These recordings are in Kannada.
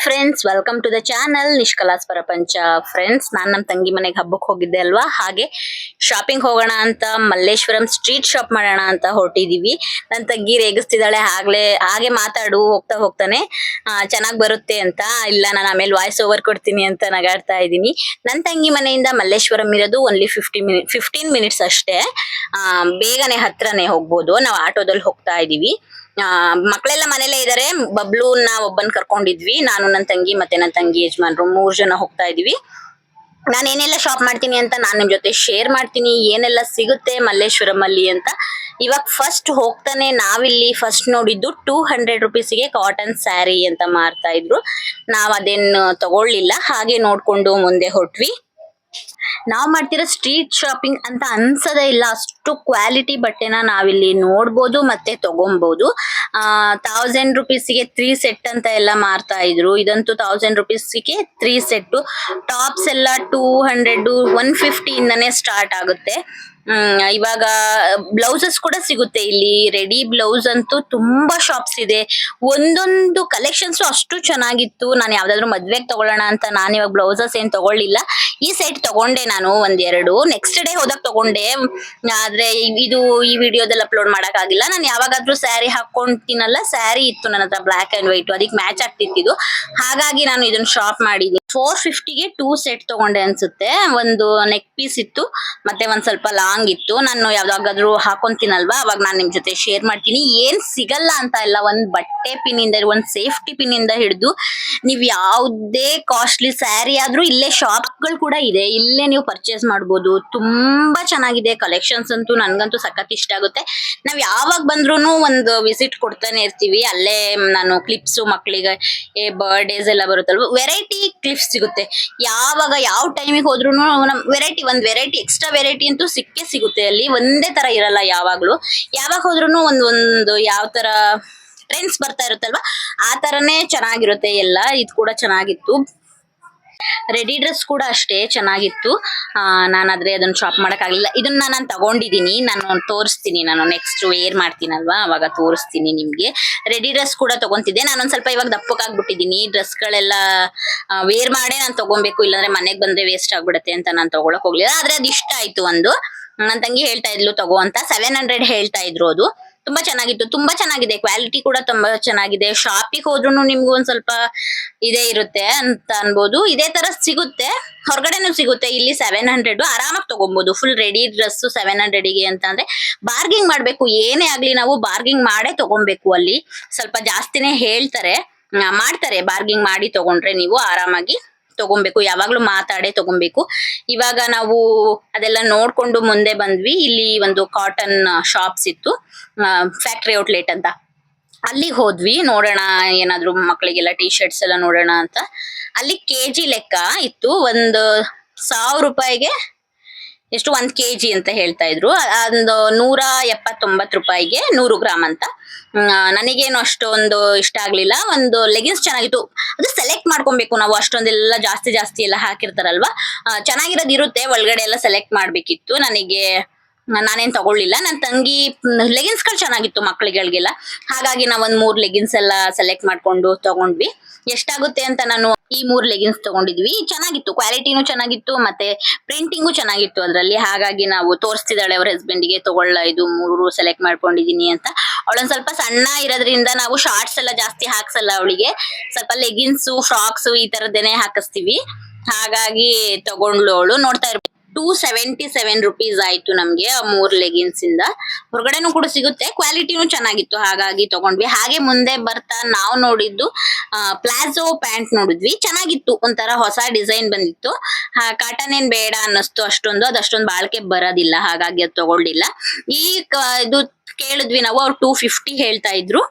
Friends, welcome to the channel Nishkalas Prapancha. Friends, ನಾನು ನಮ್ಮ ತಂಗಿ ಮನೆಗೆ ಹಬ್ಬಕ್ಕೆ ಹೋಗಿದ್ದೆ ಅಲ್ವಾ, ಹಾಗೆ ಶಾಪಿಂಗ್ ಹೋಗೋಣ ಅಂತ ಮಲ್ಲೇಶ್ವರಂ ಸ್ಟ್ರೀಟ್ ಶಾಪ್ ಮಾಡೋಣ ಅಂತ ಹೊರಟಿದೀವಿ. ನನ್ನ ತಂಗಿ ರೇಗಿಸ್ತಿದ್ದಾಳೆ, ಹಾಗೆ ಮಾತಾಡು ಹೋಗ್ತಾ ಹೋಗ್ತಾನೆ ಚೆನ್ನಾಗಿ ಬರುತ್ತೆ ಅಂತ. ಇಲ್ಲ, ನಾನು ಆಮೇಲೆ ವಾಯ್ಸ್ ಓವರ್ ಕೊಡ್ತೀನಿ ಅಂತ ನಗಾಡ್ತಾ ಇದ್ದೀನಿ. ನನ್ನ ತಂಗಿ ಮನೆಯಿಂದ ಮಲ್ಲೇಶ್ವರಂ ಇರೋದು ಓನ್ಲಿ 15 ಮಿನಿಟ್ಸ್ ಅಷ್ಟೇ. ಬೇಗನೆ ಹತ್ರನೇ ಹೋಗ್ಬೋದು. ನಾವು ಆಟೋದಲ್ಲಿ ಹೋಗ್ತಾ ಇದೀವಿ. ಮಕ್ಕಳೆಲ್ಲ ಮನೇಲೇ ಇದಾರೆ. ಬಬ್ಲೂನ ಒಬ್ಬನ್ ಕರ್ಕೊಂಡಿದ್ವಿ, ನಾನು ನನ್ನ ತಂಗಿ ಮತ್ತೆ ನನ್ನ ತಂಗಿ ಯಜಮಾನ್ರು 3 ಜನ ಹೋಗ್ತಾ ಇದೀವಿ. ನಾನು ಏನೆಲ್ಲ ಶಾಪ್ ಮಾಡ್ತೀನಿ ಅಂತ ನಾನು ನಿಮ್ ಜೊತೆ ಶೇರ್ ಮಾಡ್ತೀನಿ, ಏನೆಲ್ಲ ಸಿಗುತ್ತೆ ಮಲ್ಲೇಶ್ವರಂ ಅಲ್ಲಿ ಅಂತ. ಇವಾಗ ಫಸ್ಟ್ ಹೋಗ್ತಾನೆ ನಾವಿಲ್ಲಿ ಫಸ್ಟ್ ನೋಡಿದ್ದು 200 ರುಪೀಸ್ಗೆ ಕಾಟನ್ ಸ್ಯಾರಿ ಅಂತ ಮಾರ್ತಾ ಇದ್ರು. ನಾವ್ ಅದೇನು ತಗೊಳ್ಳಿಲ್ಲ, ಹಾಗೆ ನೋಡ್ಕೊಂಡು ಮುಂದೆ ಹೊಟ್ವಿ. ನಾವ್ ಮಾಡ್ತಿರೋ ಸ್ಟ್ರೀಟ್ ಶಾಪಿಂಗ್ ಅಂತ ಅನ್ಸದೇ ಇಲ್ಲ, ಅಷ್ಟು ಕ್ವಾಲಿಟಿ ಬಟ್ಟೆನ ನಾವಿಲ್ಲಿ ನೋಡ್ಬೋದು ಮತ್ತೆ ತಗೊಬಹುದು. 1000 ರುಪೀಸ್ಗೆ 3 ಸೆಟ್ ಅಂತ ಎಲ್ಲ ಮಾರ್ತಾ ಇದ್ರು. ಇದಂತೂ 1000 ರುಪೀಸ್ಗೆ 3 ಸೆಟ್. ಟಾಪ್ಸ್ ಎಲ್ಲ 200 150 ಇಂದನೇ ಸ್ಟಾರ್ಟ್ ಆಗುತ್ತೆ. ಇವಾಗ ಬ್ಲೌಸಸ್ ಕೂಡ ಸಿಗುತ್ತೆ ಇಲ್ಲಿ. ರೆಡಿ ಬ್ಲೌಸ್ ಅಂತೂ ತುಂಬಾ ಶಾಪ್ಸ್ ಇದೆ. ಒಂದೊಂದು ಕಲೆಕ್ಷನ್ಸ್ ಅಷ್ಟು ಚೆನ್ನಾಗಿತ್ತು. ನಾನು ಯಾವ್ದಾದ್ರು ಮದ್ವೆಗೆ ತಗೊಳ್ಳೋಣ ಅಂತ ನಾನು ಇವಾಗ ಬ್ಲೌಸಸ್ ಏನ್ ತಗೊಳ್ಳಿಲ್ಲ. ಈ ಸೆಟ್ ತಗೊಂಡೆ ನಾನು ಒಂದೆರಡು, ನೆಕ್ಸ್ಟ್ ಡೇ ಹೋದಾಗ ತಗೊಂಡೆ. ಆದ್ರೆ ಈ ವಿಡಿಯೋದಲ್ಲಿ ಅಪ್ಲೋಡ್ ಮಾಡಕ್ ಆಗಿಲ್ಲ. ನಾನು ಯಾವಾಗಾದ್ರೂ ಸ್ಯಾರಿ ಹಾಕೊಂತೀನಲ್ಲ, ಸ್ಯಾರಿ ಇತ್ತು ನನ್ನ ಹತ್ರ ಬ್ಲಾಕ್ ಅಂಡ್ ವೈಟ್, ಅದಕ್ಕೆ ಮ್ಯಾಚ್ ಆಗ್ತಿತ್ತು. ಹಾಗಾಗಿ ನಾನು ಇದನ್ನ ಶಾಪ್ ಮಾಡಿದ್ದೀನಿ. 450ಗೆ 2 ಸೆಟ್ ತಗೊಂಡೆ ಅನ್ಸುತ್ತೆ. ಒಂದು ನೆಕ್ ಪೀಸ್ ಇತ್ತು, ಮತ್ತೆ ಒಂದ್ ಸ್ವಲ್ಪ ಲಾಂಗ್ ಇತ್ತು. ನಾನು ಯಾವ್ದಾಗಾದ್ರೂ ಹಾಕೊಂತೀನಲ್ವಾ, ಅವಾಗ ನಾನು ನಿಮ್ ಜೊತೆ ಶೇರ್ ಮಾಡ್ತೀನಿ. ಏನ್ ಸಿಗಲ್ಲ ಅಂತ ಇಲ್ಲ, ಒಂದ್ ಬಟ್ಟೆ ಪಿನ್ ಇಂದ, ಒಂದ್ ಸೇಫ್ಟಿ ಪಿನ್ ಇಂದ ಹಿಡಿದು ನೀವ್ ಯಾವ್ದೇ ಕಾಸ್ಟ್ಲಿ ಸ್ಯಾರಿ ಆದ್ರೂ ಇಲ್ಲೇ ಶಾಪ್ಗಳು ಕೂಡ ಇದೆ, ಇಲ್ಲೇ ನೀವು ಪರ್ಚೇಸ್ ಮಾಡ್ಬೋದು. ತುಂಬಾ ಚೆನ್ನಾಗಿದೆ ಕಲೆಕ್ಷನ್ಸ್ ಅಂತೂ. ನನ್ಗಂತೂ ಸಖತ್ ಇಷ್ಟ ಆಗುತ್ತೆ. ನಾವ್ ಯಾವಾಗ ಬಂದ್ರೂನು ಒಂದು ವಿಸಿಟ್ ಕೊಡ್ತಾನೆ ಇರ್ತೀವಿ. ಅಲ್ಲೇ ನಾನು ಕ್ಲಿಪ್ಸ್, ಮಕ್ಕಳಿಗೆ ಬರ್ಡೇಸ್ ಎಲ್ಲ ಬರುತ್ತಲ್ವ, ವೆರೈಟಿ ಕ್ಲಿಪ್ಸ್ ಸಿಗುತ್ತೆ. ಯಾವಾಗ ಯಾವ ಟೈಮಿಗೆ ಹೋದ್ರು ಒಂದ್ ವೆರೈಟಿ ಎಕ್ಸ್ಟ್ರಾ ವೆರೈಟಿ ಅಂತೂ ಸಿಕ್ಕೇ ಸಿಗುತ್ತೆ ಅಲ್ಲಿ. ಒಂದೇ ತರ ಇರಲ್ಲ ಯಾವಾಗ್ಲೂ. ಯಾವಾಗ ಹೋದ್ರು ಒಂದು ಯಾವ ತರ ಟ್ರೆಂಡ್ಸ್ ಬರ್ತಾ ಇರುತ್ತಲ್ವಾ, ಆ ತರನೇ ಚೆನ್ನಾಗಿರುತ್ತೆ ಎಲ್ಲ. ಇದು ಕೂಡ ಚೆನ್ನಾಗಿತ್ತು. ರೆಡಿ ಡ್ರೆಸ್ ಕೂಡ ಅಷ್ಟೇ ಚೆನ್ನಾಗಿತ್ತು. ನಾನಾದ್ರೆ ಅದನ್ನ ಶಾಪ್ ಮಾಡಕ್ ಆಗ್ಲಿಲ್ಲ. ಇದನ್ನ ನಾನು ತಗೊಂಡಿದೀನಿ, ನಾನು ತೋರಿಸ್ತೀನಿ. ನಾನು ನೆಕ್ಸ್ಟ್ ವೇರ್ ಮಾಡ್ತೀನಲ್ವಾ, ಅವಾಗ ತೋರಿಸ್ತೀನಿ ನಿಮ್ಗೆ. ರೆಡಿ ಡ್ರೆಸ್ ಕೂಡ ತಗೊಂತಿದ್ದೆ. ನಾನೊಂದ್ ಸ್ವಲ್ಪ ಇವಾಗ ದಪ್ಪಕ್ಕಾಗ್ಬಿಟ್ಟಿದೀನಿ. ಡ್ರೆಸ್ಗಳೆಲ್ಲ ವೇರ್ ಮಾಡೇ ನಾನು ತಗೊಬೇಕು, ಇಲ್ಲಾಂದ್ರೆ ಮನೆಗ್ ಬಂದ್ರೆ ವೇಸ್ಟ್ ಆಗ್ಬಿಡುತ್ತೆ ಅಂತ ನಾನು ತಗೊಳಕ್ ಹೋಗ್ಲಿಲ್ಲ. ಆದ್ರೆ ಅದು ಇಷ್ಟ ಆಯ್ತು. ಒಂದು ನನ್ನ ತಂಗಿ ಹೇಳ್ತಾ ಇದ್ಲು ತಗೋ ಅಂತ. 700 ಹೇಳ್ತಾ ಇದ್ರು. ಅದು ತುಂಬಾ ಚೆನ್ನಾಗಿತ್ತು, ತುಂಬಾ ಚೆನ್ನಾಗಿದೆ. ಕ್ವಾಲಿಟಿ ಕೂಡ ತುಂಬಾ ಚೆನ್ನಾಗಿದೆ. ಶಾಪಿಗೆ ಹೋದ್ರು ನಿಮ್ಗೂ ಒಂದ್ ಸ್ವಲ್ಪ ಇದೇ ಇರುತ್ತೆ ಅಂತ ಅನ್ಬೋದು. ಇದೇ ತರ ಸಿಗುತ್ತೆ, ಹೊರಗಡೆನೂ ಸಿಗುತ್ತೆ. ಇಲ್ಲಿ 700 ಆರಾಮಾಗಿ ತಗೊಬಹುದು. ಫುಲ್ ರೆಡಿ ಡ್ರೆಸ್ 700ಗೆ ಅಂತ ಅಂದ್ರೆ ಬಾರ್ಗಿಂಗ್ ಮಾಡ್ಬೇಕು. ಏನೇ ಆಗ್ಲಿ ನಾವು ಬಾರ್ಗಿಂಗ್ ಮಾಡೇ ತಗೊಬೇಕು. ಅಲ್ಲಿ ಸ್ವಲ್ಪ ಜಾಸ್ತಿನೇ ಹೇಳ್ತಾರೆ, ಮಾಡ್ತಾರೆ. ಬಾರ್ಗಿಂಗ್ ಮಾಡಿ ತಗೊಂಡ್ರೆ ನೀವು ಆರಾಮಾಗಿ ತಗೊಬೇಕು. ಯಾವಾಗ್ಲೂ ಮಾತಾಡೇ ತಗೊಬೇಕು. ಇವಾಗ ನಾವು ಅದೆಲ್ಲ ನೋಡ್ಕೊಂಡು ಮುಂದೆ ಬಂದ್ವಿ. ಇಲ್ಲಿ ಒಂದು ಕಾಟನ್ ಶಾಪ್ಸ್ ಇತ್ತು, ಫ್ಯಾಕ್ಟ್ರಿ ಔಟ್ಲೆಟ್ ಅಂತ. ಅಲ್ಲಿಗೆ ಹೋದ್ವಿ. ನೋಡೋಣ ಏನಾದ್ರು ಮಕ್ಕಳಿಗೆಲ್ಲ ಟೀ ಶರ್ಟ್ಸ್ ಎಲ್ಲ ನೋಡೋಣ ಅಂತ. ಅಲ್ಲಿ ಕೆಜಿ ಲೆಕ್ಕ ಇತ್ತು. ಒಂದು 1000 ರೂಪಾಯಿಗೆ ಎಷ್ಟು 1 kg ಅಂತ ಹೇಳ್ತಾ ಇದ್ರು. ಒಂದು 179 ರೂಪಾಯಿಗೆ 100 ಗ್ರಾಮ್ ಅಂತ. ನನಗೇನು ಅಷ್ಟೊಂದು ಇಷ್ಟ ಆಗ್ಲಿಲ್ಲ. ಒಂದು ಲೆಗಿನ್ಸ್ ಚೆನ್ನಾಗಿತ್ತು. ಅದು ಸೆಲೆಕ್ಟ್ ಮಾಡ್ಕೊಬೇಕು ನಾವು, ಅಷ್ಟೊಂದೆಲ್ಲ ಜಾಸ್ತಿ ಎಲ್ಲ ಹಾಕಿರ್ತಾರಲ್ವಾ. ಚೆನ್ನಾಗಿರೋದು ಇರುತ್ತೆ, ಒಳಗಡೆ ಎಲ್ಲ ಸೆಲೆಕ್ಟ್ ಮಾಡ್ಬೇಕಿತ್ತು. ನಾನೇನ್ ತಗೊಳ್ಳಿಲ್ಲ. ನನ್ನ ತಂಗಿ ಲೆಗಿನ್ಸ್ ಗಳು ಚೆನ್ನಾಗಿತ್ತು ಮಕ್ಕಳಿಗೆಲ್ಲ, ಹಾಗಾಗಿ ನಾವೊಂದ್ 3 ಲೆಗಿನ್ಸ್ ಎಲ್ಲ ಸೆಲೆಕ್ಟ್ ಮಾಡ್ಕೊಂಡು ತಗೊಂಡ್ವಿ. ಎಷ್ಟಾಗುತ್ತೆ ಅಂತ ನಾನು ಈ 3 ಲೆಗಿನ್ಸ್ ತಗೊಂಡಿದ್ವಿ. ಚೆನ್ನಾಗಿತ್ತು, ಕ್ವಾಲಿಟಿನೂ ಚೆನ್ನಾಗಿತ್ತು, ಮತ್ತೆ ಪ್ರಿಂಟಿಂಗು ಚೆನ್ನಾಗಿತ್ತು ಅದ್ರಲ್ಲಿ. ಹಾಗಾಗಿ ನಾವು ತೋರಿಸ್ತಿದ್ದಾಳೆ ಅವ್ರ ಹಸ್ಬೆಂಡ್ಗೆ, ತಗೊಳ್ಳ ಇದು 3 ಸೆಲೆಕ್ಟ್ ಮಾಡ್ಕೊಂಡಿದೀನಿ ಅಂತ. ಅವಳೊಂದ್ ಸ್ವಲ್ಪ ಸಣ್ಣ ಇರೋದ್ರಿಂದ ನಾವು ಶಾರ್ಟ್ಸ್ ಎಲ್ಲ ಜಾಸ್ತಿ ಹಾಕ್ಸಲ್ಲ ಅವಳಿಗೆ. ಸ್ವಲ್ಪ ಲೆಗಿನ್ಸ್, ಫ್ರಾಕ್ಸ್ ಈ ತರದ್ದೇನೆ ಹಾಕಿಸ್ತೀವಿ. ಹಾಗಾಗಿ ತಗೊಂಡ್ಲು ಅವಳು. ನೋಡ್ತಾ ಇರ್ಬೇಕು, 277 ರುಪೀಸ್ ಆಯ್ತು ನಮ್ಗೆ ಆ 3 ಲೆಗಿನ್ಸ್ ಇಂದ. ಹೊರಗಡೆನೂ ಕೂಡ ಸಿಗುತ್ತೆ, ಕ್ವಾಲಿಟಿನೂ ಚೆನ್ನಾಗಿತ್ತು, ಹಾಗಾಗಿ ತಗೊಂಡ್ವಿ. ಹಾಗೆ ಮುಂದೆ ಬರ್ತಾ ನಾವು ನೋಡಿದ್ದು ಪ್ಲಾಜೋ ಪ್ಯಾಂಟ್ ನೋಡಿದ್ವಿ. ಚೆನ್ನಾಗಿತ್ತು, ಒಂಥರ ಹೊಸ ಡಿಸೈನ್ ಬಂದಿತ್ತು. ಕಾಟನ್ ಏನ್ ಬೇಡ ಅನ್ನಿಸ್ತು ಅಷ್ಟೊಂದು. ಅದಷ್ಟೊಂದು ಬಾಳ್ಕೆ ಬರೋದಿಲ್ಲ, ಹಾಗಾಗಿ ಅದು ತಗೊಳ್ಳಿಲ್ಲ. ಇದು ಕೇಳಿದ್ವಿ ನಾವು, ಅವ್ರು 250 ಹೇಳ್ತಾ ಇದ್ರು.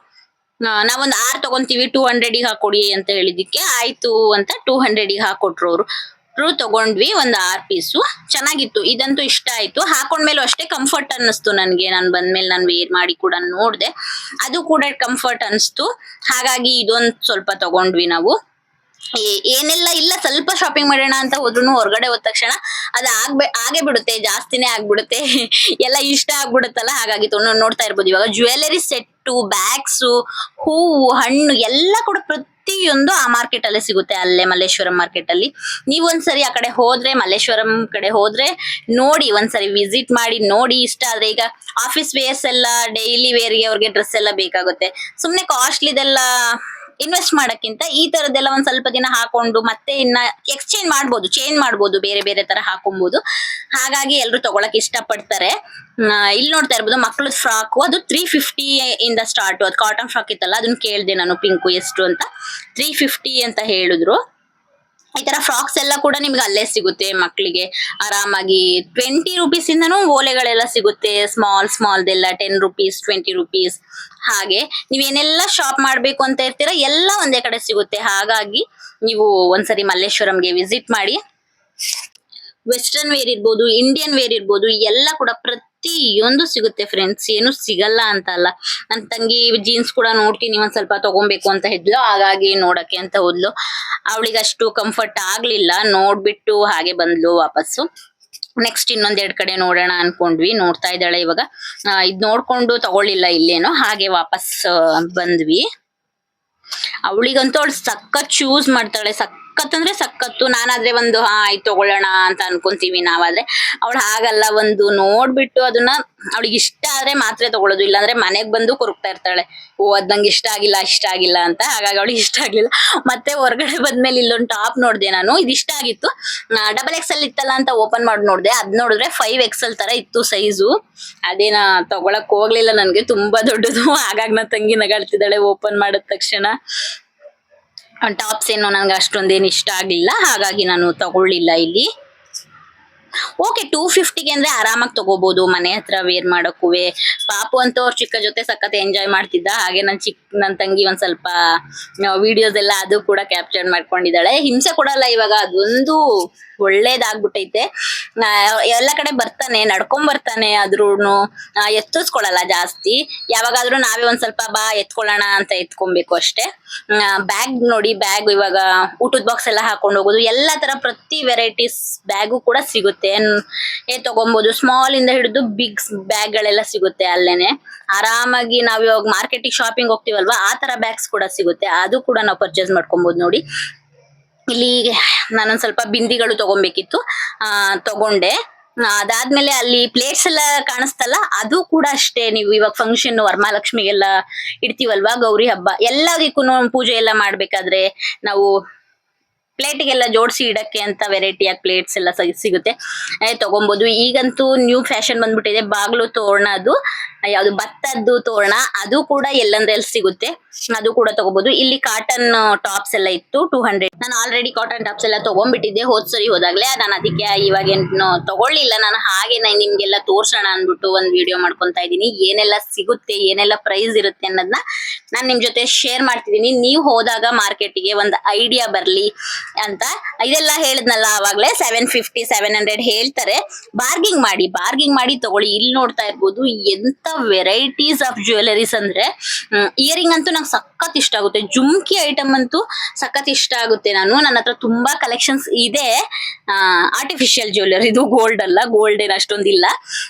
ನಾವೊಂದ್ 6 ತಗೊಂತೀವಿ, 200ಗೆ ಹಾಕೊಡಿ ಅಂತ ಹೇಳಿದಿಕ್ಕೆ ಆಯ್ತು ಅಂತ 200ಗೆ ಹಾಕೊಟ್ರು ಅವರು. ತಗೊಂಡ್ವಿ ಒಂದ್ 6 ಪೀಸು. ಚೆನ್ನಾಗಿತ್ತು, ಇದಂತೂ ಇಷ್ಟ ಆಯ್ತು. ಹಾಕೊಂಡ್ಮೇಲೂ ಅಷ್ಟೇ ಕಂಫರ್ಟ್ ಅನ್ನಿಸ್ತು ನನ್ಗೆ. ನಾನು ಬಂದ್ಮೇಲೆ ನಾನು ವೇರ್ ಮಾಡಿ ಕೂಡ ನೋಡ್ದೆ, ಅದು ಕೂಡ ಕಂಫರ್ಟ್ ಅನಿಸ್ತು. ಹಾಗಾಗಿ ಇದೊಂದ್ ಸ್ವಲ್ಪ ತಗೊಂಡ್ವಿ ನಾವು. ಏನೆಲ್ಲ ಇಲ್ಲ, ಸ್ವಲ್ಪ ಶಾಪಿಂಗ್ ಮಾಡೋಣ ಅಂತ ಹೋದ್ರು ಹೊರಗಡೆ ಹೋದ ತಕ್ಷಣ ಅದು ಆಗೇ ಬಿಡುತ್ತೆ, ಜಾಸ್ತಿನೇ ಆಗ್ಬಿಡುತ್ತೆ. ಎಲ್ಲ ಇಷ್ಟ ಆಗ್ಬಿಡುತ್ತಲ್ಲ, ಹಾಗಾಗಿ ನೋಡ್ತಾ ಇರ್ಬೋದು. ಇವಾಗ ಜ್ಯುವೆಲರಿ ಸೆಟ್ಟು, ಬ್ಯಾಗ್ಸು, ಹೂವು, ಹಣ್ಣು ಎಲ್ಲ ಕೂಡ ಪ್ರತಿಯೊಂದು ಆ ಮಾರ್ಕೆಟ್ ಅಲ್ಲೇ ಸಿಗುತ್ತೆ, ಅಲ್ಲೇ ಮಲ್ಲೇಶ್ವರಂ ಮಾರ್ಕೆಟ್ ಅಲ್ಲಿ. ನೀವು ಒಂದ್ಸರಿ ಆ ಕಡೆ ಹೋದ್ರೆ, ಮಲ್ಲೇಶ್ವರಂ ಕಡೆ ಹೋದ್ರೆ ನೋಡಿ, ಒಂದ್ಸರಿ ವಿಸಿಟ್ ಮಾಡಿ ನೋಡಿ. ಇಷ್ಟ ಆದ್ರೆ, ಈಗ ಆಫೀಸ್ ವೇರ್ಸ್ ಎಲ್ಲ ಡೈಲಿ ವೇರ್ಗೆ ಅವ್ರಿಗೆ ಡ್ರೆಸ್ ಎಲ್ಲ ಬೇಕಾಗುತ್ತೆ. ಸುಮ್ನೆ ಕಾಸ್ಟ್ಲಿದೆಲ್ಲ ಇನ್ವೆಸ್ಟ್ ಮಾಡಕ್ಕಿಂತ ಈ ತರದ್ದೆಲ್ಲ ಒಂದ್ ಸ್ವಲ್ಪ ದಿನ ಹಾಕೊಂಡು ಮತ್ತೆ ಇನ್ನ ಎಕ್ಸ್ಚೇಂಜ್ ಮಾಡ್ಬೋದು, ಚೇಂಜ್ ಮಾಡ್ಬೋದು, ಬೇರೆ ಬೇರೆ ತರ ಹಾಕೊಬಹುದು. ಹಾಗಾಗಿ ಎಲ್ರು ತಗೊಳಕ್ ಇಷ್ಟ ಪಡ್ತಾರೆ. ಇಲ್ಲಿ ನೋಡ್ತಾ ಇರ್ಬೋದು ಮಕ್ಳದ್ ಫ್ರಾಕ್, ಅದು 350 ಇಂದ ಸ್ಟಾರ್ಟ್. ಅದು ಕಾಟನ್ ಫ್ರಾಕ್ ಇತ್ತಲ್ಲ, ಅದನ್ನ ಕೇಳ್ದೆ ನಾನು ಪಿಂಕು ಎಷ್ಟು ಅಂತ. 350 ಅಂತ ಹೇಳಿದ್ರು. ಈ ತರ ಫ್ರಾಕ್ಸ್ ಎಲ್ಲ ಕೂಡ ನಿಮ್ಗೆ ಅಲ್ಲೇ ಸಿಗುತ್ತೆ ಮಕ್ಕಳಿಗೆ ಆರಾಮಾಗಿ. 20 ರುಪೀಸ್ ಇಂದನೂ ಓಲೆಗಳೆಲ್ಲ ಸಿಗುತ್ತೆ, ಸ್ಮಾಲ್ದೆಲ್ಲ 10 ರುಪೀಸ್, 20 ರುಪೀಸ್. ಹಾಗೆ ನೀವೇನೆಲ್ಲ ಶಾಪ್ ಮಾಡ್ಬೇಕು ಅಂತ ಇರ್ತೀರಾ ಎಲ್ಲ ಒಂದೇ ಕಡೆ ಸಿಗುತ್ತೆ. ಹಾಗಾಗಿ ನೀವು ಒಂದ್ಸರಿ ಮಲ್ಲೇಶ್ವರಂಗೆ ವಿಸಿಟ್ ಮಾಡಿ. ವೆಸ್ಟರ್ನ್ ವೇರ್ ಇರ್ಬೋದು, ಇಂಡಿಯನ್ ವೇರ್ ಇರ್ಬೋದು, ಎಲ್ಲ ಕೂಡ ಪ್ರತಿಯೊಂದು ಸಿಗುತ್ತೆ ಫ್ರೆಂಡ್ಸ್, ಏನು ಸಿಗಲ್ಲ ಅಂತ ಅಲ್ಲ. ನನ್ ತಂಗಿ ಜೀನ್ಸ್ ಕೂಡ ನೋಡ್ತೀನಿ ಒಂದ್ ಸ್ವಲ್ಪ ತಗೊಬೇಕು ಅಂತ ಇದ್ಲು, ಹಾಗಾಗಿ ನೋಡಕ್ಕೆ ಅಂತ ಹೋದ್ಲು. ಅವಳಿಗೆ ಅಷ್ಟು ಕಂಫರ್ಟ್ ಆಗ್ಲಿಲ್ಲ, ನೋಡ್ಬಿಟ್ಟು ಹಾಗೆ ಬಂದ್ಲು ವಾಪಸ್ಸು. ನೆಕ್ಸ್ಟ್ ಇನ್ನೊಂದೆರಡ್ ಕಡೆ ನೋಡೋಣ ಅನ್ಕೊಂಡ್ವಿ, ನೋಡ್ತಾ ಇದ್ದಾಳೆ ಇವಾಗ. ಇದ್ ನೋಡ್ಕೊಂಡು ತಗೊಳ್ಳಿಲ್ಲ ಇಲ್ಲೇನೋ, ಹಾಗೆ ವಾಪಸ್ ಬಂದ್ವಿ. ಅವಳಿಗಂತೂ ಅವಳು ಸಖತ್ ಚೂಸ್ ಮಾಡ್ತಾಳೆ, ಸಖತ್ ಅಂದ್ರೆ ಸಖತ್ತು. ನಾನಾದ್ರೆ ಒಂದು ಆಯ್ತು ತಗೊಳ್ಳೋಣ ಅಂತ ಅನ್ಕೊಂತೀವಿ ನಾವಾದ್ರೆ. ಅವಳು ಹಾಗಲ್ಲ, ಒಂದು ನೋಡ್ಬಿಟ್ಟು ಅದನ್ನ ಅವಳಿಗೆ ಇಷ್ಟ ಆದ್ರೆ ಮಾತ್ರ ತಗೊಳ್ಳೋದು, ಇಲ್ಲಾಂದ್ರೆ ಮನೆಗ್ ಬಂದು ಕೊರಗ್ತಾ ಇರ್ತಾಳೆ, ಓ ಅದ್ ನಂಗೆ ಇಷ್ಟ ಆಗಿಲ್ಲ ಅಂತ. ಹಾಗಾಗಿ ಅವಳಿಗೆ ಇಷ್ಟ ಆಗ್ಲಿಲ್ಲ. ಮತ್ತೆ ಹೊರಗಡೆ ಬಂದ್ಮೇಲೆ ಇಲ್ಲೊಂದು ಟಾಪ್ ನೋಡ್ದೆ ನಾನು, ಇದು ಇಷ್ಟ ಆಗಿತ್ತು. XXL ಇತ್ತಲ್ಲ ಅಂತ ಓಪನ್ ಮಾಡಿ ನೋಡ್ದೆ, ಅದ್ ನೋಡಿದ್ರೆ 5XL ತರ ಇತ್ತು ಸೈಜು. ಅದೇನ ತಗೊಳಕ್ ಹೋಗ್ಲಿಲ್ಲ ನನ್ಗೆ, ತುಂಬಾ ದೊಡ್ಡದು. ಹಾಗಾಗಿ ನನ್ನ ತಂಗಿ ನಗಾಡ್ತಿದ್ದಾಳೆ ಓಪನ್ ಮಾಡಿದ ತಕ್ಷಣ. ಟಾಪ್ಸ್ ಏನು ನನ್ಗೆ ಅಷ್ಟೊಂದೇನು ಇಷ್ಟ ಆಗ್ಲಿಲ್ಲ, ಹಾಗಾಗಿ ನಾನು ತಗೊಳ್ಳಿಲ್ಲ ಇಲ್ಲಿ. ಓಕೆ, 250ಗೆ ಅಂದ್ರೆ ಆರಾಮಾಗಿ ತಗೋಬಹುದು, ಮನೆ ಹತ್ರ ವೇರ್ ಮಾಡಕ್ಕುವೆ. ಪಾಪು ಅಂತೂ ಅವ್ರ ಚಿಕ್ಕ ಜೊತೆ ಸಖತ್ ಎಂಜಾಯ್ ಮಾಡ್ತಿದ್ದ. ಹಾಗೆ ನನ್ ತಂಗಿ ಒಂದ್ ಸ್ವಲ್ಪ ವಿಡಿಯೋಸ್ ಎಲ್ಲ ಅದು ಕೂಡ ಕ್ಯಾಪ್ಚರ್ ಮಾಡ್ಕೊಂಡಿದ್ದಾಳೆ. ಹಿಂಸೆ ಕೊಡಲ್ಲ ಇವಾಗ, ಅದೊಂದು ಒಳ್ಳೇದಾಗ್ಬಿಟ್ಟೈತೆ. ಎಲ್ಲ ಕಡೆ ಬರ್ತಾನೆ, ನಡ್ಕೊಂಡ್ ಬರ್ತಾನೆ, ಆದ್ರೂನು ಎತ್ತಿಸ್ಕೊಳಲ್ಲ ಜಾಸ್ತಿ. ಯಾವಾಗಾದ್ರೂ ನಾವೇ ಒಂದ್ ಸ್ವಲ್ಪ ಬಾ ಎತ್ಕೊಳ್ಳೋಣ ಅಂತ ಎತ್ಕೊಬೇಕು ಅಷ್ಟೇ. ಬ್ಯಾಗ್ ನೋಡಿ, ಬ್ಯಾಗ್ ಇವಾಗ ಊಟದ ಬಾಕ್ಸ್ ಎಲ್ಲ ಹಾಕೊಂಡು ಹೋಗೋದು, ಎಲ್ಲಾ ತರ ಪ್ರತಿ ವೆರೈಟೀಸ್ ಬ್ಯಾಗು ಕೂಡ ಸಿಗುತ್ತೆ. ತಗೊಬಹುದು, ಸ್ಮಾಲ್ ಇಂದ ಹಿಡಿದು ಬಿಗ್ ಬ್ಯಾಗ್ ಗಳೆಲ್ಲ ಸಿಗುತ್ತೆ ಅಲ್ಲೇನೆ. ಆರಾಮಾಗಿ ನಾವ್ ಇವಾಗ ಮಾರ್ಕೆಟಿಗೆ ಶಾಪಿಂಗ್ ಹೋಗ್ತೀವಲ್ವಾ, ಆ ತರ ಬ್ಯಾಗ್ಸ್ ಕೂಡ ಸಿಗುತ್ತೆ, ಅದು ಕೂಡ ನಾವು ಪರ್ಚೇಸ್ ಮಾಡ್ಕೊಬಹುದು ನೋಡಿ. ಇಲ್ಲಿ ನಾನೊಂದ್ ಸ್ವಲ್ಪ ಬಿಂದಿಗಳು ತಗೊಬೇಕಿತ್ತು, ತಗೊಂಡೆ. ಅದಾದ್ಮೇಲೆ ಅಲ್ಲಿ ಪ್ಲೇಟ್ಸ್ ಎಲ್ಲ ಕಾಣಿಸ್ತಲ್ಲ, ಅದು ಕೂಡ ಅಷ್ಟೇ. ನೀವು ಇವಾಗ ಫಂಕ್ಷನ್ ವರಮಹಾಲಕ್ಷ್ಮಿಗೆಲ್ಲ ಇಡ್ತೀವಲ್ವಾ, ಗೌರಿ ಹಬ್ಬ ಎಲ್ಲದಕ್ಕೂ ಪೂಜೆ ಎಲ್ಲ ಮಾಡ್ಬೇಕಾದ್ರೆ ನಾವು ಪ್ಲೇಟ್ಗೆಲ್ಲ ಜೋಡಿಸಿ ಇಡಕ್ಕೆ ಅಂತ ವೆರೈಟಿಯಾಗಿ ಪ್ಲೇಟ್ಸ್ ಎಲ್ಲ ಸಿಗುತ್ತೆ, ತಗೊಬಹುದು. ಈಗಂತೂ ನ್ಯೂ ಫ್ಯಾಷನ್ ಬಂದ್ಬಿಟ್ಟಿದೆ, ಬಾಗ್ಲು ತೋರಣ, ಅದು ಯಾವ್ದು ಭತ್ತದ್ದು ತೋರಣ, ಅದು ಕೂಡ ಎಲ್ಲಂದ್ರಲ್ಲಿ ಸಿಗುತ್ತೆ, ಅದು ಕೂಡ ತಗೋಬಹುದು. ಇಲ್ಲಿ ಕಾಟನ್ ಟಾಪ್ಸ್ ಎಲ್ಲ ಇತ್ತು 200. ನಾನು ಆಲ್ರೆಡಿ ಕಾಟನ್ ಟಾಪ್ಸ್ ಎಲ್ಲ ತಗೊಂಡ್ಬಿಟ್ಟಿದ್ದೆ ಹೋದ್ಸರಿ ಹೋದಾಗ್ಲೇ, ನಾನು ಅದಕ್ಕೆ ಇವಾಗ ಏನು ತಗೊಳ್ಳಿಲ್ಲ. ನಾನು ಹಾಗೆ ನಿಮ್ಗೆಲ್ಲ ತೋರ್ಸೋಣ ಅಂದ್ಬಿಟ್ಟು ಒಂದ್ ವಿಡಿಯೋ ಮಾಡ್ಕೊಂತಾ ಇದ್ದೀನಿ. ಏನೆಲ್ಲ ಸಿಗುತ್ತೆ, ಏನೆಲ್ಲ ಪ್ರೈಸ್ ಇರುತ್ತೆ ಅನ್ನೋದನ್ನ ನಾನ್ ನಿಮ್ ಜೊತೆ ಶೇರ್ ಮಾಡ್ತಿದ್ದೀನಿ. ನೀವು ಹೋದಾಗ ಮಾರ್ಕೆಟಿಗೆ ಒಂದ್ ಐಡಿಯಾ ಬರ್ಲಿ ಅಂತ. ಇದೆಲ್ಲ ಹೇಳಿದ್ನಲ್ಲ ಅವಾಗ್ಲೇ, 750 700 ಹೇಳ್ತಾರೆ. ಬಾರ್ಗಿಂಗ್ ಮಾಡಿ ತಗೊಳ್ಳಿ. ಇಲ್ಲಿ ನೋಡ್ತಾ ಇರ್ಬೋದು ಎಂತ ವೆರೈಟೀಸ್ ಆಫ್ ಜ್ಯುವೆಲರೀಸ್ ಅಂದ್ರೆ, ಇಯರಿಂಗ್ ಅಂತೂ ನಂಗೆ ಸಖತ್ ಇಷ್ಟ ಆಗುತ್ತೆ, ಜುಮ್ಕಿ ಐಟಮ್ ಅಂತೂ ಸಖತ್ ಇಷ್ಟ ಆಗುತ್ತೆ. ನನ್ನ ಹತ್ರ ತುಂಬಾ ಕಲೆಕ್ಷನ್ಸ್ ಇದೆ. ಆರ್ಟಿಫಿಷಿಯಲ್ ಜ್ಯುವೆಲರಿ, ಇದು ಗೋಲ್ಡ್ ಅಲ್ಲ, ಗೋಲ್ಡ್ ಏನ್ ಅಷ್ಟೊಂದಿಲ್ಲ,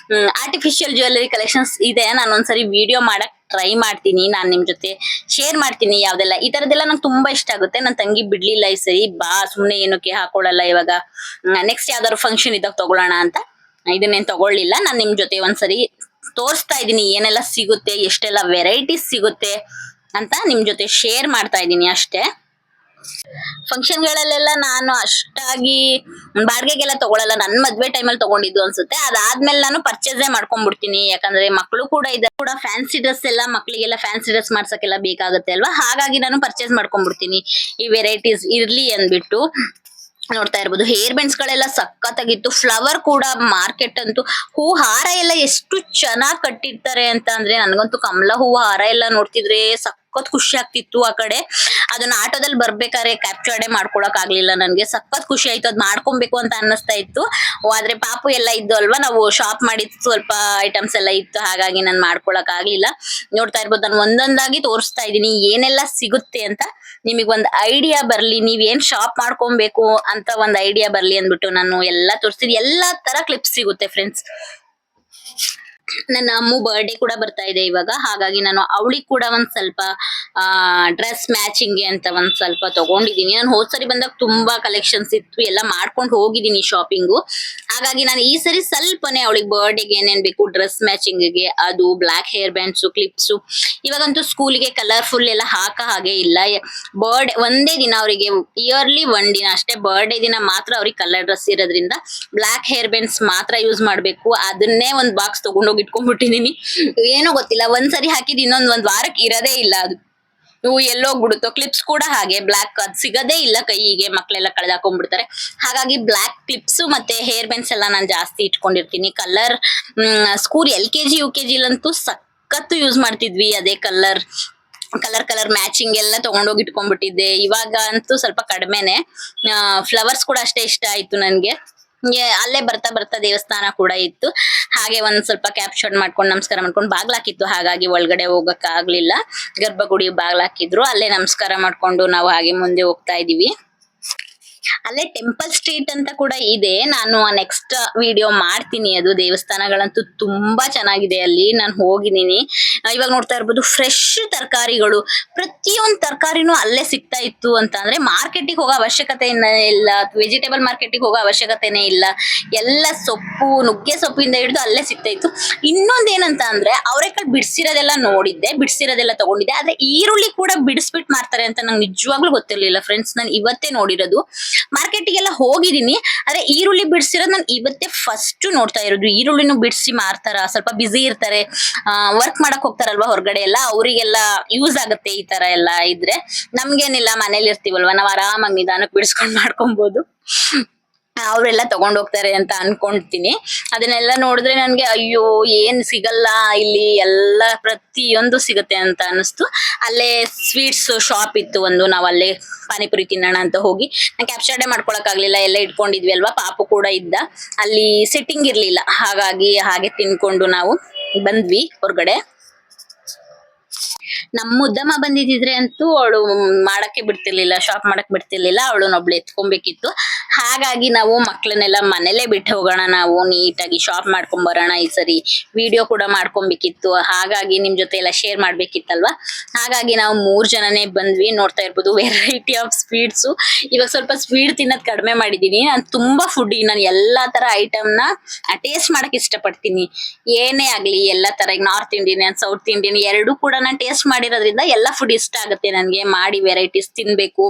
ಆರ್ಟಿಫಿಷಿಯಲ್ ಜ್ಯುವೆಲರಿ ಕಲೆಕ್ಷನ್ಸ್ ಇದೆ. ನಾನು ಒಂದ್ಸರಿ ವಿಡಿಯೋ ಮಾಡಕ್ ಟ್ರೈ ಮಾಡ್ತೀನಿ, ನಾನ್ ನಿಮ್ ಜೊತೆ ಶೇರ್ ಮಾಡ್ತೀನಿ ಯಾವ್ದೆಲ್ಲ. ಈ ತರದೆಲ್ಲ ನಂಗೆ ತುಂಬಾ ಇಷ್ಟ ಆಗುತ್ತೆ. ನನ್ ತಂಗಿ ಬಿಡ್ಲಿಲ್ಲ ಈ ಸರಿ, ಬಾ ಸುಮ್ನೆ ಏನಕ್ಕೆ ಹಾಕೊಳ್ಳಲ್ಲ, ಇವಾಗ ನೆಕ್ಸ್ಟ್ ಯಾವ್ದಾದ್ರು ಫಂಕ್ಷನ್ ಇದ್ದಾಗ ತಗೊಳ್ಳೋಣ ಅಂತ. ಇದನ್ನೇನ್ ತಗೊಳ್ಳಿಲ್ಲ. ನಾನ್ ನಿಮ್ ಜೊತೆ ಒಂದ್ಸರಿ ತೋರಿಸ್ತಾ ಇದೀನಿ ಏನೆಲ್ಲ ಸಿಗುತ್ತೆ, ಎಷ್ಟೆಲ್ಲ ವೆರೈಟೀಸ್ ಸಿಗುತ್ತೆ ಅಂತ ನಿಮ್ ಜೊತೆ ಶೇರ್ ಮಾಡ್ತಾ ಇದೀನಿ ಅಷ್ಟೇ. ಫಂಕ್ಷನ್ ಗಳಲ್ಲೆಲ್ಲ ನಾನು ಅಷ್ಟಾಗಿ ಬಾಡಿಗೆಗೆಲ್ಲ ತಗೊಳಲ್ಲ, ನನ್ ಮದ್ವೆ ಟೈಮಲ್ಲಿ ತಗೊಂಡಿದ್ದು ಅನ್ಸುತ್ತೆ. ಅದಾದ್ಮೇಲೆ ನಾನು ಪರ್ಚೇಸೇ ಮಾಡ್ಕೊಂಡ್ಬಿಡ್ತೀನಿ, ಯಾಕಂದ್ರೆ ಮಕ್ಕಳು ಕೂಡ ಇದೆ, ಕೂಡ ಫ್ಯಾನ್ಸಿ ಡ್ರೆಸ್ ಎಲ್ಲ ಮಕ್ಕಳಿಗೆಲ್ಲ ಫ್ಯಾನ್ಸಿ ಡ್ರೆಸ್ ಮಾಡ್ಸಕ್ಕೆಲ್ಲ ಬೇಕಾಗುತ್ತೆ ಅಲ್ವಾ, ಹಾಗಾಗಿ ನಾನು ಪರ್ಚೇಸ್ ಮಾಡ್ಕೊಂಡ್ಬಿಡ್ತೀನಿ ಈ ವೆರೈಟೀಸ್ ಇರ್ಲಿ ಅಂದ್ಬಿಟ್ಟು. ನೋಡ್ತಾ ಇರ್ಬೋದು ಹೇರ್ ಬೆಂಡ್ಸ್ ಗಳೆಲ್ಲ ಸಖತ್ತಾಗಿತ್ತು. ಫ್ಲವರ್ ಕೂಡ, ಮಾರ್ಕೆಟ್ ಅಂತೂ ಹೂ ಹಾರ ಎಲ್ಲ ಎಷ್ಟು ಚೆನ್ನಾಗಿ ಕಟ್ಟಿರ್ತಾರೆ ಅಂತ ಅಂದ್ರೆ, ನನ್ಗಂತೂ ಕಮಲ ಹೂವು ಹಾರ ಎಲ್ಲ ನೋಡ್ತಿದ್ರೆ ಸಖತ್ ಖುಷಿ ಆಗ್ತಿತ್ತು. ಆ ಕಡೆ ಅದನ್ನ ಆಟೋದಲ್ಲಿ ಬರ್ಬೇಕಾದ್ರೆ ಕ್ಯಾಪ್ಚರ್ಡೇ ಮಾಡ್ಕೊಳಕ್ ಆಗ್ಲಿಲ್ಲ ನನ್ಗೆ, ಸಖತ್ ಖುಷಿ ಆಯ್ತು, ಅದ್ ಮಾಡ್ಕೊಬೇಕು ಅಂತ ಅನ್ನಿಸ್ತಾ ಇತ್ತು. ಆದ್ರೆ ಪಾಪು ಎಲ್ಲ ಇದ್ದು ಅಲ್ವಾ, ನಾವು ಶಾಪ್ ಮಾಡಿದ್ ಸ್ವಲ್ಪ ಐಟಮ್ಸ್ ಎಲ್ಲ ಇತ್ತು, ಹಾಗಾಗಿ ನಾನು ಮಾಡ್ಕೊಳಕ್ ಆಗ್ಲಿಲ್ಲ. ನೋಡ್ತಾ ಇರ್ಬೋದು, ನಾನು ಒಂದೊಂದಾಗಿ ತೋರಿಸ್ತಾ ಇದೀನಿ ಏನೆಲ್ಲ ಸಿಗುತ್ತೆ ಅಂತ, ನಿಮಗ್ ಒಂದ್ ಐಡಿಯಾ ಬರ್ಲಿ, ನೀವ್ ಏನ್ ಶಾಪ್ ಮಾಡ್ಕೊಬೇಕು ಅಂತ ಒಂದ್ ಐಡಿಯಾ ಬರ್ಲಿ ಅಂದ್ಬಿಟ್ಟು ನಾನು ಎಲ್ಲಾ ತೋರಿಸ್ತೀನಿ. ಎಲ್ಲಾ ತರ ಕ್ಲಿಪ್ಸ್ ಸಿಗುತ್ತೆ ಫ್ರೆಂಡ್ಸ್. ನನ್ನ ಅಮ್ಮು ಬರ್ಡೇ ಕೂಡ ಬರ್ತಾ ಇದೆ ಇವಾಗ, ಹಾಗಾಗಿ ನಾನು ಅವಳಿಗೆ ಕೂಡ ಒಂದ್ ಸ್ವಲ್ಪ ಡ್ರೆಸ್ ಮ್ಯಾಚಿಂಗ್ ಅಂತ ಒಂದ್ ಸ್ವಲ್ಪ ತಗೊಂಡಿದೀನಿ. ನಾನು ಹೋದ್ ಸರಿ ಬಂದಾಗ ತುಂಬಾ ಕಲೆಕ್ಷನ್ಸ್ ಇತ್ತು, ಎಲ್ಲ ಮಾಡ್ಕೊಂಡು ಹೋಗಿದ್ದೀನಿ ಶಾಪಿಂಗು. ಹಾಗಾಗಿ ನಾನು ಈ ಸರಿ ಸ್ವಲ್ಪನೇ ಅವಳಿಗೆ ಬರ್ಡೇಗೆ ಏನೇನ್ ಬೇಕು ಡ್ರೆಸ್ ಮ್ಯಾಚಿಂಗ್ಗೆ ಅದು ಬ್ಲಾಕ್ ಹೇರ್ ಬ್ಯಾಂಡ್ಸು, ಕ್ಲಿಪ್ಸು. ಇವಾಗಂತೂ ಸ್ಕೂಲಿಗೆ ಕಲರ್ಫುಲ್ ಎಲ್ಲ ಹಾಗೆ ಇಲ್ಲ. ಬರ್ಡೇ ಒಂದೇ ದಿನ ಅವರಿಗೆ ಇಯರ್ಲಿ ಒಂದ್ ದಿನ ಅಷ್ಟೇ, ಬರ್ಡೇ ದಿನ ಮಾತ್ರ ಅವ್ರಿಗೆ ಕಲರ್ ಡ್ರೆಸ್ ಇರೋದ್ರಿಂದ ಬ್ಲಾಕ್ ಹೇರ್ ಬ್ಯಾಂಡ್ಸ್ ಮಾತ್ರ ಯೂಸ್ ಮಾಡ್ಬೇಕು. ಅದನ್ನೇ ಒಂದ್ ಬಾಕ್ಸ್ ತಗೊಂಡೋಗಿ ಇಟ್ಕೊಂಡ್ಬಿಟ್ಟಿದೀನಿ. ಏನೋ ಗೊತ್ತಿಲ್ಲ, ಒಂದ್ಸರಿ ಹಾಕಿದ್ ಒಂದ್ ವಾರಕ್ಕೆ ಇರೋದೇ ಇಲ್ಲ ಅದು. ಇವು ಎಲ್ಲೋಗ್ಬಿಡುತ್ತೋ. ಕ್ಲಿಪ್ಸ್ ಕೂಡ ಹಾಗೆ ಬ್ಲಾಕ್ ಅದ್ ಸಿಗದೇ ಇಲ್ಲ ಕೈಗೆ, ಮಕ್ಳೆಲ್ಲ ಕಳೆದಾಕೊಂಡ್ಬಿಡ್ತಾರೆ. ಹಾಗಾಗಿ ಬ್ಲಾಕ್ ಕ್ಲಿಪ್ಸ್ ಮತ್ತೆ ಹೇರ್ ಬ್ಯಾಂಡ್ಸ್ ಎಲ್ಲ ನಾನು ಜಾಸ್ತಿ ಇಟ್ಕೊಂಡಿರ್ತೀನಿ. ಕಲರ್ ಸ್ಕೂಲ್ LKG UKG ಲಂತೂ ಸಖತ್ತು ಯೂಸ್ ಮಾಡ್ತಿದ್ವಿ ಅದೇ ಕಲರ್ ಮ್ಯಾಚಿಂಗ್ ಎಲ್ಲ ತಗೊಂಡೋಗಿ ಇಟ್ಕೊಂಡ್ಬಿಟ್ಟಿದ್ದೆ. ಇವಾಗ ಅಂತೂ ಸ್ವಲ್ಪ ಕಡಿಮೆನೆ. ಫ್ಲವರ್ಸ್ ಕೂಡ ಅಷ್ಟೇ ಇಷ್ಟ ಆಯ್ತು ನನ್ಗೆ. ಅಲ್ಲೇ ಬರ್ತಾ ಬರ್ತಾ ದೇವಸ್ಥಾನ ಕೂಡ ಇತ್ತು, ಹಾಗೆ ಒಂದ್ ಸ್ವಲ್ಪ ಕ್ಯಾಪ್ಚರ್ ಮಾಡ್ಕೊಂಡು ನಮಸ್ಕಾರ ಮಾಡ್ಕೊಂಡು ಬಾಗ್ಲಾಕಿತ್ತು, ಹಾಗಾಗಿ ಒಳಗಡೆ ಹೋಗಕ್ ಆಗ್ಲಿಲ್ಲ. ಗರ್ಭಗುಡಿ ಬಾಗ್ಲಾಕಿದ್ರು, ಅಲ್ಲೇ ನಮಸ್ಕಾರ ಮಾಡ್ಕೊಂಡು ನಾವು ಹಾಗೆ ಮುಂದೆ ಹೋಗ್ತಾ ಇದೀವಿ. ಅಲ್ಲೇ ಟೆಂಪಲ್ ಸ್ಟ್ರೀಟ್ ಅಂತ ಕೂಡ ಇದೆ, ನಾನು ನೆಕ್ಸ್ಟ್ ವಿಡಿಯೋ ಮಾಡ್ತೀನಿ. ಅದು ದೇವಸ್ಥಾನಗಳಂತೂ ತುಂಬಾ ಚೆನ್ನಾಗಿದೆ, ಅಲ್ಲಿ ನಾನು ಹೋಗಿದ್ದೀನಿ. ಇವಾಗ ನೋಡ್ತಾ ಇರ್ಬೋದು ಫ್ರೆಶ್ ತರಕಾರಿಗಳು, ಪ್ರತಿಯೊಂದು ತರಕಾರಿನೂ ಅಲ್ಲೇ ಸಿಗ್ತಾ ಇತ್ತು ಅಂತ ಅಂದ್ರೆ ಮಾರ್ಕೆಟಿಗೆ ಹೋಗೋ ಅವಶ್ಯಕತೆ ಇಲ್ಲ, ವೆಜಿಟೇಬಲ್ ಮಾರ್ಕೆಟಿಗೆ ಹೋಗೋ ಅವಶ್ಯಕತೆನೇ ಇಲ್ಲ. ಎಲ್ಲ ಸೊಪ್ಪು, ನುಗ್ಗೆ ಸೊಪ್ಪಿಂದ ಹಿಡಿದು ಅಲ್ಲೇ ಸಿಗ್ತಾ ಇತ್ತು. ಇನ್ನೊಂದೇನಂತ ಅಂದ್ರೆ ಅವರೆಕಾಳು ಬಿಡಿಸಿರೋದೆಲ್ಲ ನೋಡಿದ್ದೆ, ಬಿಡಿಸಿರೋದೆಲ್ಲ ತಗೊಂಡಿದ್ದೆ. ಆದ್ರೆ ಈರುಳ್ಳಿ ಕೂಡ ಬಿಡಿಸ್ಬಿಟ್ಟು ಮಾರ್ತಾರೆ ಅಂತ ನಂಗೆ ನಿಜವಾಗ್ಲೂ ಗೊತ್ತಿರ್ಲಿಲ್ಲ ಫ್ರೆಂಡ್ಸ್, ನಾನು ಇವತ್ತೇ ನೋಡಿರೋದು. ಮಾರ್ಕೆಟಿಗೆಲ್ಲ ಹೋಗಿದ್ದೀನಿ, ಆದ್ರೆ ಈರುಳ್ಳಿ ಬಿಡಿಸಿರೋದು ನಾನು ಇವತ್ತೇ ಫಸ್ಟ್ ನೋಡ್ತಾ ಇರೋದು. ಈರುಳ್ಳಿನೂ ಬಿಡಿಸಿ ಮಾರ್ತಾರ, ಸ್ವಲ್ಪ ಬಿಸಿ ಇರ್ತಾರೆ, ವರ್ಕ್ ಮಾಡಕ್ ಹೋಗ್ತಾರಲ್ವಾ ಹೊರಗಡೆ ಎಲ್ಲ, ಅವರಿಗೆಲ್ಲ ಯೂಸ್ ಆಗುತ್ತೆ ಈ ತರ ಎಲ್ಲ ಇದ್ರೆ. ನಮ್ಗೇನಿಲ್ಲ, ಮನೇಲಿ ಇರ್ತೀವಲ್ವಾ, ನಾವ್ ಆರಾಮಾಗಿ ನಿಧಾನಕ್ಕೆ ಬಿಡಿಸ್ಕೊಂಡ್ ಮಾಡ್ಕೊಬಹುದು. ಅವರೆಲ್ಲ ತಗೊಂಡ್ ಹೋಗ್ತಾರೆ ಅಂತ ಅನ್ಕೊಂತೀನಿ. ಅದನ್ನೆಲ್ಲ ನೋಡಿದ್ರೆ ನನ್ಗೆ ಅಯ್ಯೋ ಏನ್ ಸಿಗಲ್ಲ ಇಲ್ಲಿ, ಎಲ್ಲ ಪ್ರತಿಯೊಂದು ಸಿಗುತ್ತೆ ಅಂತ ಅನಿಸ್ತು. ಅಲ್ಲೇ ಸ್ವೀಟ್ಸ್ ಶಾಪ್ ಇತ್ತು ಒಂದು, ನಾವ್ ಅಲ್ಲೇ ಪಾನಿಪುರಿ ತಿನ್ನೋಣ ಅಂತ ಹೋಗಿ, ನಾನು ಕ್ಯಾಪ್ಚರ್ಡೇ ಮಾಡ್ಕೊಳಕ್ ಆಗ್ಲಿಲ್ಲ, ಎಲ್ಲ ಇಟ್ಕೊಂಡಿದ್ವಿ ಅಲ್ವಾ. ಪಾಪು ಕೂಡ ಇದ್ದ ಅಲ್ಲಿ, ಸಿಟ್ಟಿಂಗ್ ಇರ್ಲಿಲ್ಲ, ಹಾಗಾಗಿ ಹಾಗೆ ತಿನ್ಕೊಂಡು ನಾವು ಬಂದ್ವಿ ಹೊರಗಡೆ. ನಮ್ಮ ಮುದ್ದಮ್ಮ ಬಂದಿದ್ರೆ ಅಂತೂ ಅವಳು ಮಾಡಕ್ಕೆ ಬಿಡ್ತಿರ್ಲಿಲ್ಲ, ಶಾಪ್ ಮಾಡಕ್ ಬಿಡ್ತಿರ್ಲಿಲ್ಲ, ಅವಳನ್ನೊಬ್ಳು ಎತ್ಕೊಬೇಕಿತ್ತು. ಹಾಗಾಗಿ ನಾವು ಮಕ್ಳನ್ನೆಲ್ಲ ಮನೇಲೆ ಬಿಟ್ಟು ಹೋಗೋಣ, ನಾವು ನೀಟಾಗಿ ಶಾಪ್ ಮಾಡ್ಕೊಂಡ್ ಬರೋಣ ಈ ಸರಿ, ವಿಡಿಯೋ ಕೂಡ ಮಾಡ್ಕೊಬೇಕಿತ್ತು, ಹಾಗಾಗಿ ನಿಮ್ ಜೊತೆ ಎಲ್ಲ ಶೇರ್ ಮಾಡ್ಬೇಕಿತ್ತಲ್ವಾ. ಹಾಗಾಗಿ ನಾವು 3 ಜನನೇ ಬಂದ್ವಿ. ನೋಡ್ತಾ ಇರ್ಬೋದು ವೆರೈಟಿ ಆಫ್ ಸ್ವೀಟ್ಸು. ಇವಾಗ ಸ್ವಲ್ಪ ಸ್ವೀಟ್ ತಿನ್ನೋದ್ ಕಡಿಮೆ ಮಾಡಿದೀನಿ, ನಾನು ತುಂಬಾ ಫುಡ್ಡಿ, ನಾನು ಎಲ್ಲಾ ತರ ಐಟಮ್ ನ ಟೇಸ್ಟ್ ಮಾಡಕ್ ಇಷ್ಟಪಡ್ತೀನಿ. ಏನೇ ಆಗ್ಲಿ ಎಲ್ಲಾ ತರ, ನಾರ್ತ್ ಇಂಡಿಯನ್ ಸೌತ್ ಇಂಡಿಯನ್ ಎರಡೂ ಕೂಡ ನಾನು ಟೇಸ್ಟ್ ಮಾಡಿರೋದ್ರಿಂದ ಎಲ್ಲ ಫುಡ್ ಇಷ್ಟ ಆಗುತ್ತೆ ನನ್ಗೆ. ಮಾಡಿ ವೆರೈಟೀಸ್ ತಿನ್ಬೇಕು,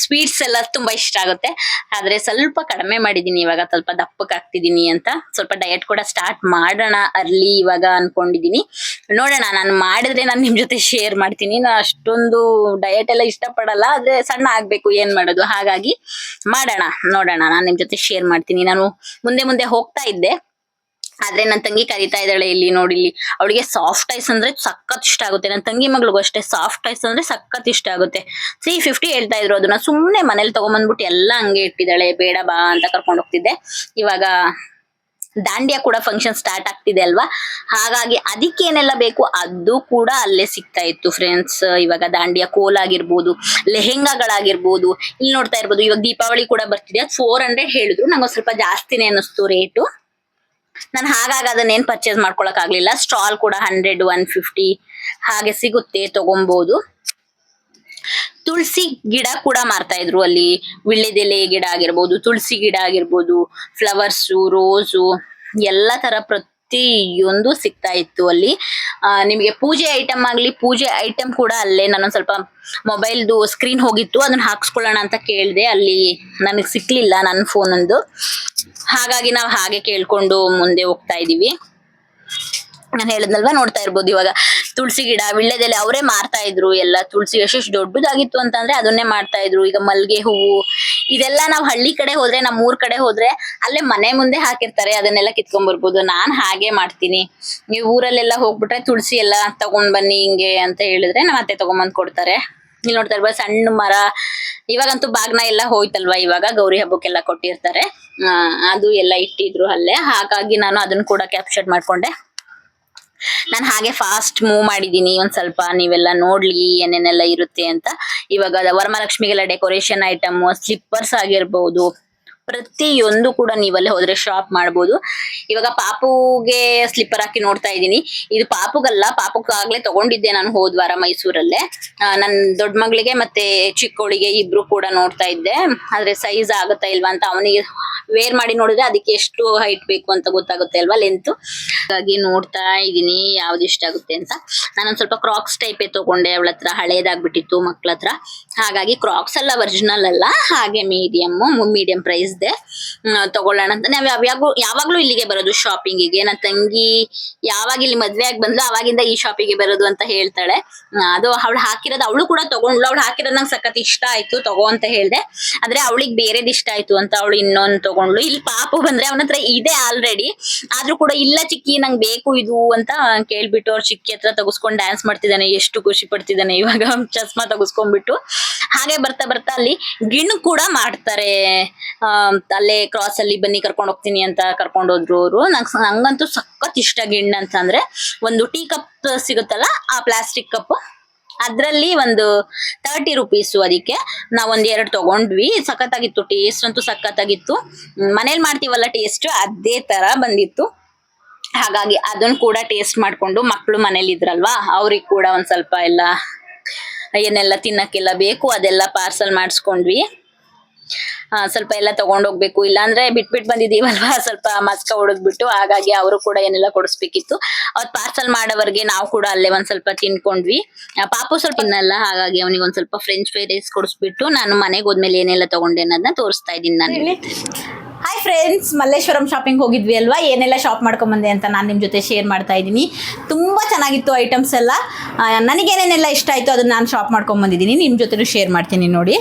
ಸ್ವೀಟ್ಸ್ ಎಲ್ಲ ತುಂಬಾ ಇಷ್ಟ ಆಗುತ್ತೆ. ಆದ್ರೆ ಸ್ವಲ್ಪ ಕಡಿಮೆ ಮಾಡಿದೀನಿ ಇವಾಗ, ಸ್ವಲ್ಪ ದಪ್ಪಕ್ಕೆ ಆಗ್ತಿದೀನಿ ಅಂತ. ಸ್ವಲ್ಪ ಡಯಟ್ ಕೂಡ ಸ್ಟಾರ್ಟ್ ಮಾಡೋಣ ಅರ್ಲಿ ಇವಾಗ ಅನ್ಕೊಂಡಿದೀನಿ. ನೋಡೋಣ, ನಾನು ಮಾಡಿದ್ರೆ ನಾನು ನಿಮ್ ಜೊತೆ ಶೇರ್ ಮಾಡ್ತೀನಿ. ನಾನು ಅಷ್ಟೊಂದು ಡಯಟ್ ಎಲ್ಲ ಇಷ್ಟ ಪಡಲ್ಲ, ಆದ್ರೆ ಸಣ್ಣ ಆಗ್ಬೇಕು, ಏನ್ ಮಾಡೋದು, ಹಾಗಾಗಿ ಮಾಡೋಣ, ನೋಡೋಣ, ನಾನು ನಿಮ್ ಜೊತೆ ಶೇರ್ ಮಾಡ್ತೀನಿ. ನಾನು ಮುಂದೆ ಹೋಗ್ತಾ ಇದ್ದೆ, ಆದ್ರೆ ನನ್ ತಂಗಿ ಕರೀತಾ ಇದ್ದಾಳೆ. ಇಲ್ಲಿ ನೋಡಿ, ಇಲ್ಲಿ ಅವಳಿಗೆ ಸಾಫ್ಟ್ ಐಸ್ ಅಂದ್ರೆ ಸಖತ್ ಇಷ್ಟ ಆಗುತ್ತೆ. ನನ್ನ ತಂಗಿ ಮಗಳಿಗೂ ಅಷ್ಟೇ ಸಾಫ್ಟ್ ಐಸ್ ಅಂದ್ರೆ ಸಖತ್ ಇಷ್ಟ ಆಗುತ್ತೆ. 350 ಹೇಳ್ತಾ ಇದ್ರು, ಅದನ್ನ ಸುಮ್ನೆ ಮನೇಲಿ ತಗೊಂಬಂದ್ಬಿಟ್ಟು ಎಲ್ಲ ಹಂಗೆ ಇಟ್ಟಿದ್ದಾಳೆ. ಬೇಡ ಬಾ ಅಂತ ಕರ್ಕೊಂಡು ಹೋಗ್ತಿದ್ದೆ. ಇವಾಗ ದಾಂಡಿಯಾ ಕೂಡ ಫಂಕ್ಷನ್ ಸ್ಟಾರ್ಟ್ ಆಗ್ತಿದೆ ಅಲ್ವಾ, ಹಾಗಾಗಿ ಅದಕ್ಕೇನೆಲ್ಲ ಬೇಕು ಅದು ಕೂಡ ಅಲ್ಲೇ ಸಿಗ್ತಾ ಇತ್ತು ಫ್ರೆಂಡ್ಸ್. ಇವಾಗ ದಾಂಡಿಯಾ ಕೋಲ್ ಆಗಿರ್ಬೋದು, ಲೆಹೆಂಗಾಗಳಾಗಿರ್ಬೋದು. ಇಲ್ಲಿ ನೋಡ್ತಾ ಇರ್ಬೋದು, ಇವಾಗ ದೀಪಾವಳಿ ಕೂಡ ಬರ್ತಿದೆ, 400 ಹೇಳಿದ್ರು, ನಂಗೆ ಸ್ವಲ್ಪ ಜಾಸ್ತಿನೇ ಅನ್ನಿಸ್ತು ರೇಟು. ನಾನು ಹಾಗಾಗಿ ಅದನ್ನೇನ್ ಪರ್ಚೇಸ್ ಮಾಡ್ಕೊಳಕ್ ಆಗ್ಲಿಲ್ಲ. ಸ್ಟಾಲ್ ಕೂಡ 100, 150 ಹಾಗೆ ಸಿಗುತ್ತೆ, ತಗೊಬಹುದು. ತುಳಸಿ ಗಿಡ ಕೂಡ ಮಾರ್ತಾ ಇದ್ರು ಅಲ್ಲಿ, ವಿಳ್ಳೆದೆಲೆ ಗಿಡ ಆಗಿರ್ಬೋದು, ತುಳಸಿ ಗಿಡ ಆಗಿರ್ಬೋದು, ಫ್ಲವರ್ಸು, ರೋಸು, ಎಲ್ಲಾ ತರ ಪ್ರತಿಯೊಂದು ಸಿಗ್ತಾ ಇತ್ತು ಅಲ್ಲಿ. ನಿಮಗೆ ಪೂಜೆ ಐಟಮ್ ಆಗ್ಲಿ, ಪೂಜೆ ಐಟಮ್ ಕೂಡ ಅಲ್ಲೇ. ನಾನೊಂದ್ ಸ್ವಲ್ಪ ಮೊಬೈಲ್ದು ಸ್ಕ್ರೀನ್ ಹೋಗಿತ್ತು, ಅದನ್ನ ಹಾಕ್ಸ್ಕೊಳ್ಳೋಣ ಅಂತ ಕೇಳಿದೆ, ಅಲ್ಲಿ ನನಗೆ ಸಿಕ್ಲಿಲ್ಲ ನನ್ನ ಫೋನ್ ಒಂದು. ಹಾಗಾಗಿ ನಾವು ಹಾಗೆ ಕೇಳ್ಕೊಂಡು ಮುಂದೆ ಹೋಗ್ತಾ ಇದೀವಿ. ನಾನು ಹೇಳಿದ್ನಲ್ವಾ, ನೋಡ್ತಾ ಇರ್ಬೋದು ಇವಾಗ ತುಳಸಿ ಗಿಡ, ವಿಳ್ಳೆದೆಲೆ ಅವರೇ ಮಾರ್ತಾ ಇದ್ರು ಎಲ್ಲ. ತುಳಸಿ ಎಷ್ಟೆಷ್ಟು ದೊಡ್ಡದಾಗಿತ್ತು ಅಂತಂದ್ರೆ ಅದನ್ನೇ ಮಾಡ್ತಾ ಇದ್ರು. ಈಗ ಮಲ್ಗೆ ಹೂವು ಇದೆಲ್ಲ ನಾವು ಹಳ್ಳಿ ಕಡೆ ಹೋದ್ರೆ, ನಮ್ಮ ಊರ್ ಕಡೆ ಹೋದ್ರೆ ಅಲ್ಲೇ ಮನೆ ಮುಂದೆ ಹಾಕಿರ್ತಾರೆ, ಅದನ್ನೆಲ್ಲ ಕಿತ್ಕೊಂಡ್ ಬರ್ಬೋದು. ನಾನ್ ಹಾಗೆ ಮಾಡ್ತೀನಿ. ನೀವು ಊರಲ್ಲೆಲ್ಲ ಹೋಗ್ಬಿಟ್ರೆ ತುಳಸಿ ಎಲ್ಲ ತಗೊಂಡ್ ಬನ್ನಿ ಹಿಂಗೆ ಅಂತ ಹೇಳಿದ್ರೆ ನಮ್ಮ ಅತ್ತೆ ತಗೊಂಬಂದ್ ಕೊಡ್ತಾರೆ. ಇಲ್ಲಿ ನೋಡ್ತಾ ಇರ್ಬೋದು ಸಣ್ಣ ಮರ. ಇವಾಗಂತೂ ಬಾಗ್ನ ಎಲ್ಲ ಹೋಯ್ತಲ್ವಾ, ಇವಾಗ ಗೌರಿ ಹಬ್ಬಕ್ಕೆಲ್ಲ ಕೊಟ್ಟಿರ್ತಾರೆ, ಅದು ಎಲ್ಲ ಇಟ್ಟಿದ್ರು ಅಲ್ಲೇ. ಹಾಗಾಗಿ ನಾನು ಅದನ್ನ ಕೂಡ ಕ್ಯಾಪ್ಚರ್ ಮಾಡ್ಕೊಂಡೆ. ನಾನು ಹಾಗೆ ಫಾಸ್ಟ್ ಮೂವ್ ಮಾಡಿದೀನಿ ಒಂದ್ ಸ್ವಲ್ಪ, ನೀವೆಲ್ಲ ನೋಡ್ಲಿ ಏನೇನೆಲ್ಲ ಇರುತ್ತೆ ಅಂತ. ಇವಾಗ ವರಮಹಾಲಕ್ಷ್ಮಿಗೆಲ್ಲ ಡೆಕೋರೇಷನ್ ಐಟಮ್, ಸ್ಲಿಪ್ಪರ್ಸ್ ಆಗಿರ್ಬಹುದು, ಪ್ರತಿಯೊಂದು ಕೂಡ ನೀವಲ್ಲೇ ಹೋದ್ರೆ ಶಾಪ್ ಮಾಡ್ಬೋದು. ಇವಾಗ ಪಾಪುಗೆ ಸ್ಲಿಪ್ಪರ್ ಹಾಕಿ ನೋಡ್ತಾ ಇದ್ದೀನಿ. ಇದು ಪಾಪುಗಲ್ಲ, ಪಾಪುಗಾಗ್ಲೇ ತಗೊಂಡಿದ್ದೆ ನಾನು ಹೋದ್ ವಾರ ಮೈಸೂರಲ್ಲೇ. ನನ್ ದೊಡ್ಡ ಮಗಳಿಗೆ ಮತ್ತೆ ಚಿಕ್ಕವಳಿಗೆ ಇಬ್ರು ಕೂಡ ನೋಡ್ತಾ ಇದ್ದೆ. ಆದ್ರೆ ಸೈಜ್ ಆಗುತ್ತಾ ಇಲ್ವಾ ಅಂತ ಅವನಿಗೆ ವೇರ್ ಮಾಡಿ ನೋಡಿದ್ರೆ ಅದಕ್ಕೆ ಎಷ್ಟು ಹೈಟ್ ಬೇಕು ಅಂತ ಗೊತ್ತಾಗುತ್ತೆ ಅಲ್ವಾ, ಲೆಂತ್. ಹಾಗಾಗಿ ನೋಡ್ತಾ ಇದೀನಿ ಯಾವ್ದು ಇಷ್ಟ ಆಗುತ್ತೆ ಅಂತ. ನಾನೊಂದ್ ಸ್ವಲ್ಪ ಕ್ರಾಕ್ಸ್ ಟೈಪೇ ತಗೊಂಡೆ, ಅವಳ ಹತ್ರ ಹಳೇದಾಗ್ಬಿಟ್ಟಿತ್ತು ಮಕ್ಳ ಹತ್ರ. ಹಾಗಾಗಿ ಕ್ರಾಕ್ಸ್ ಎಲ್ಲ ಒರಿಜಿನಲ್ ಅಲ್ಲ, ಹಾಗೆ ಮೀಡಿಯಂ ಪ್ರೈಸ್ ದೆ ತಗೊಳ್ಳೋಣ ಅಂತ. ನಾವ್ ಯಾವಾಗ್ಲೂ ಇಲ್ಲಿಗೆ ಬರೋದು ಶಾಪಿಂಗಿಗೆ. ನನ್ನ ತಂಗಿ ಯಾವಾಗ ಇಲ್ಲಿ ಮದ್ವೆ ಆಗಿ ಬಂದ್ಲು ಅವಾಗಿಂದ ಈ ಶಾಪಿಗೆ ಬರೋದು ಅಂತ ಹೇಳ್ತಾಳೆ. ಅದು ಅವಳು ಹಾಕಿರೋದು ಅವಳು ಕೂಡ ತಗೊಂಡ್ಲು. ಅವಳು ಹಾಕಿರೋದು ನಂಗೆ ಸಖತ್ ಇಷ್ಟ ಆಯ್ತು, ತಗೋ ಅಂತ ಹೇಳ್ದೆ. ಆದ್ರೆ ಅವಳಿಗೆ ಬೇರೆದ್ ಇಷ್ಟ ಆಯ್ತು ಅಂತ ಅವಳು ಇನ್ನೊಂದು ತಗೊಂಡ್ಲು. ಇಲ್ಲಿ ಪಾಪು ಬಂದ್ರೆ ಅವನ ಹತ್ರ ಇದೆ ಆಲ್ರೆಡಿ, ಆದ್ರೂ ಕೂಡ ಇಲ್ಲ ಚಿಕ್ಕಿ ನಂಗೆ ಬೇಕು ಇದು ಅಂತ ಕೇಳ್ಬಿಟ್ಟು ಅವ್ರ ಚಿಕ್ಕಿ ಹತ್ರ ತಗಸ್ಕೊಂಡ್ ಡ್ಯಾನ್ಸ್ ಮಾಡ್ತಿದ್ದಾನೆ. ಎಷ್ಟು ಖುಷಿ ಪಡ್ತಿದ್ದಾನೆ ಇವಾಗ ಚಸ್ಮಾ ತಗಸ್ಕೊಂಡ್ಬಿಟ್ಟು. ಹಾಗೆ ಬರ್ತಾ ಬರ್ತಾ ಅಲ್ಲಿ ಗಿಣ್ಣು ಕೂಡ ಮಾಡ್ತಾರೆ. ಅಲ್ಲೇ ಕ್ರಾಸ್ ಅಲ್ಲಿ ಬನ್ನಿ ಕರ್ಕೊಂಡ್ ಹೋಗ್ತೀನಿ ಅಂತ ಕರ್ಕೊಂಡ್ ಹೋದ್ರು ಅವರು. ನಂಗಂತೂ ಸಖತ್ ಇಷ್ಟ ಗಿಣ್ಣು ಅಂತಂದ್ರೆ. ಒಂದು ಟೀ ಕಪ್ ಸಿಗುತ್ತಲ್ಲ, ಆ ಪ್ಲಾಸ್ಟಿಕ್ ಕಪ್, ಅದ್ರಲ್ಲಿ ಒಂದು 30 ರೂಪೀಸು. ಅದಕ್ಕೆ ನಾವೊಂದ್ 2 ತಗೊಂಡ್ವಿ. ಸಖತ್ತಾಗಿತ್ತು, ಟೇಸ್ಟ್ ಅಂತೂ ಸಖತ್ತಾಗಿತ್ತು. ಮನೇಲಿ ಮಾಡ್ತೀವಲ್ಲ ಟೇಸ್ಟ್, ಅದೇ ತರ ಬಂದಿತ್ತು. ಹಾಗಾಗಿ ಅದನ್ನ ಕೂಡ ಟೇಸ್ಟ್ ಮಾಡ್ಕೊಂಡು, ಮಕ್ಕಳು ಮನೇಲಿ ಇದ್ರಲ್ವಾ ಅವ್ರಿಗೆ ಕೂಡ ಒಂದ್ ಸ್ವಲ್ಪ ಎಲ್ಲ ಏನೆಲ್ಲ ತಿನ್ನಕ್ಕೆಲ್ಲ ಬೇಕು ಅದೆಲ್ಲ ಪಾರ್ಸಲ್ ಮಾಡಿಸ್ಕೊಂಡ್ವಿ. ಸ್ವಲ್ಪ ಎಲ್ಲ ತಗೊಂಡೋಗ್ಬೇಕು, ಇಲ್ಲಾಂದ್ರೆ ಬಿಟ್ಬಿಟ್ಟು ಬಂದಿದೀವಲ್ವಾ, ಸ್ವಲ್ಪ ಮಸ್ಕ ಹೊಡೆದ್ಬಿಟ್ಟು. ಹಾಗಾಗಿ ಅವರು ಕೂಡ ಏನೆಲ್ಲ ಕೊಡಿಸ್ಬೇಕಿತ್ತು. ಅವತ್ ಪಾರ್ಸಲ್ ಮಾಡೋವರೆಗೆ ನಾವು ಕೂಡ ಅಲ್ಲೇ ಒಂದ್ ಸ್ವಲ್ಪ ತಿನ್ಕೊಂಡ್ವಿ. ಪಾಪು ಸ್ವಲ್ಪ ತಿನ್ನಲ್ಲ, ಹಾಗಾಗಿ ಅವನಿಗೆ ಒಂದ್ ಸ್ವಲ್ಪ ಫ್ರೆಂಚ್ ಫ್ರೈಸ್ ಕೊಡಿಸ್ಬಿಟ್ಟು ನಾನು ಮನೆಗೆ ಹೋದ್ಮೇಲೆ ಏನೆಲ್ಲ ತಗೊಂಡೆ ಅನ್ನೋದನ್ನ ತೋರಿಸ್ತಾ ಇದ್ದೀನಿ ನಾನು. ಹಾಯ್ ಫ್ರೆಂಡ್ಸ್, ಮಲ್ಲೇಶ್ವರಂ ಶಾಪಿಂಗ್ ಹೋಗಿದ್ವಿ ಅಲ್ವಾ, ಏನೆಲ್ಲ ಶಾಪ್ ಮಾಡ್ಕೊಂಬಂದೆ ಅಂತ ನಾನು ನಿಮ್ಮ ಜೊತೆ ಶೇರ್ ಮಾಡ್ತಾ ಇದ್ದೀನಿ. ತುಂಬ ಚೆನ್ನಾಗಿತ್ತು ಐಟಮ್ಸ್ ಎಲ್ಲ. ನನಗೇನೇನೆಲ್ಲ ಇಷ್ಟ ಆಯಿತು ಅದನ್ನು ನಾನು ಶಾಪ್ ಮಾಡ್ಕೊಂಬಂದಿದ್ದೀನಿ, ನಿಮ್ಮ ಜೊತೆನೂ ಶೇರ್ ಮಾಡ್ತೀನಿ. ನೋಡಿ,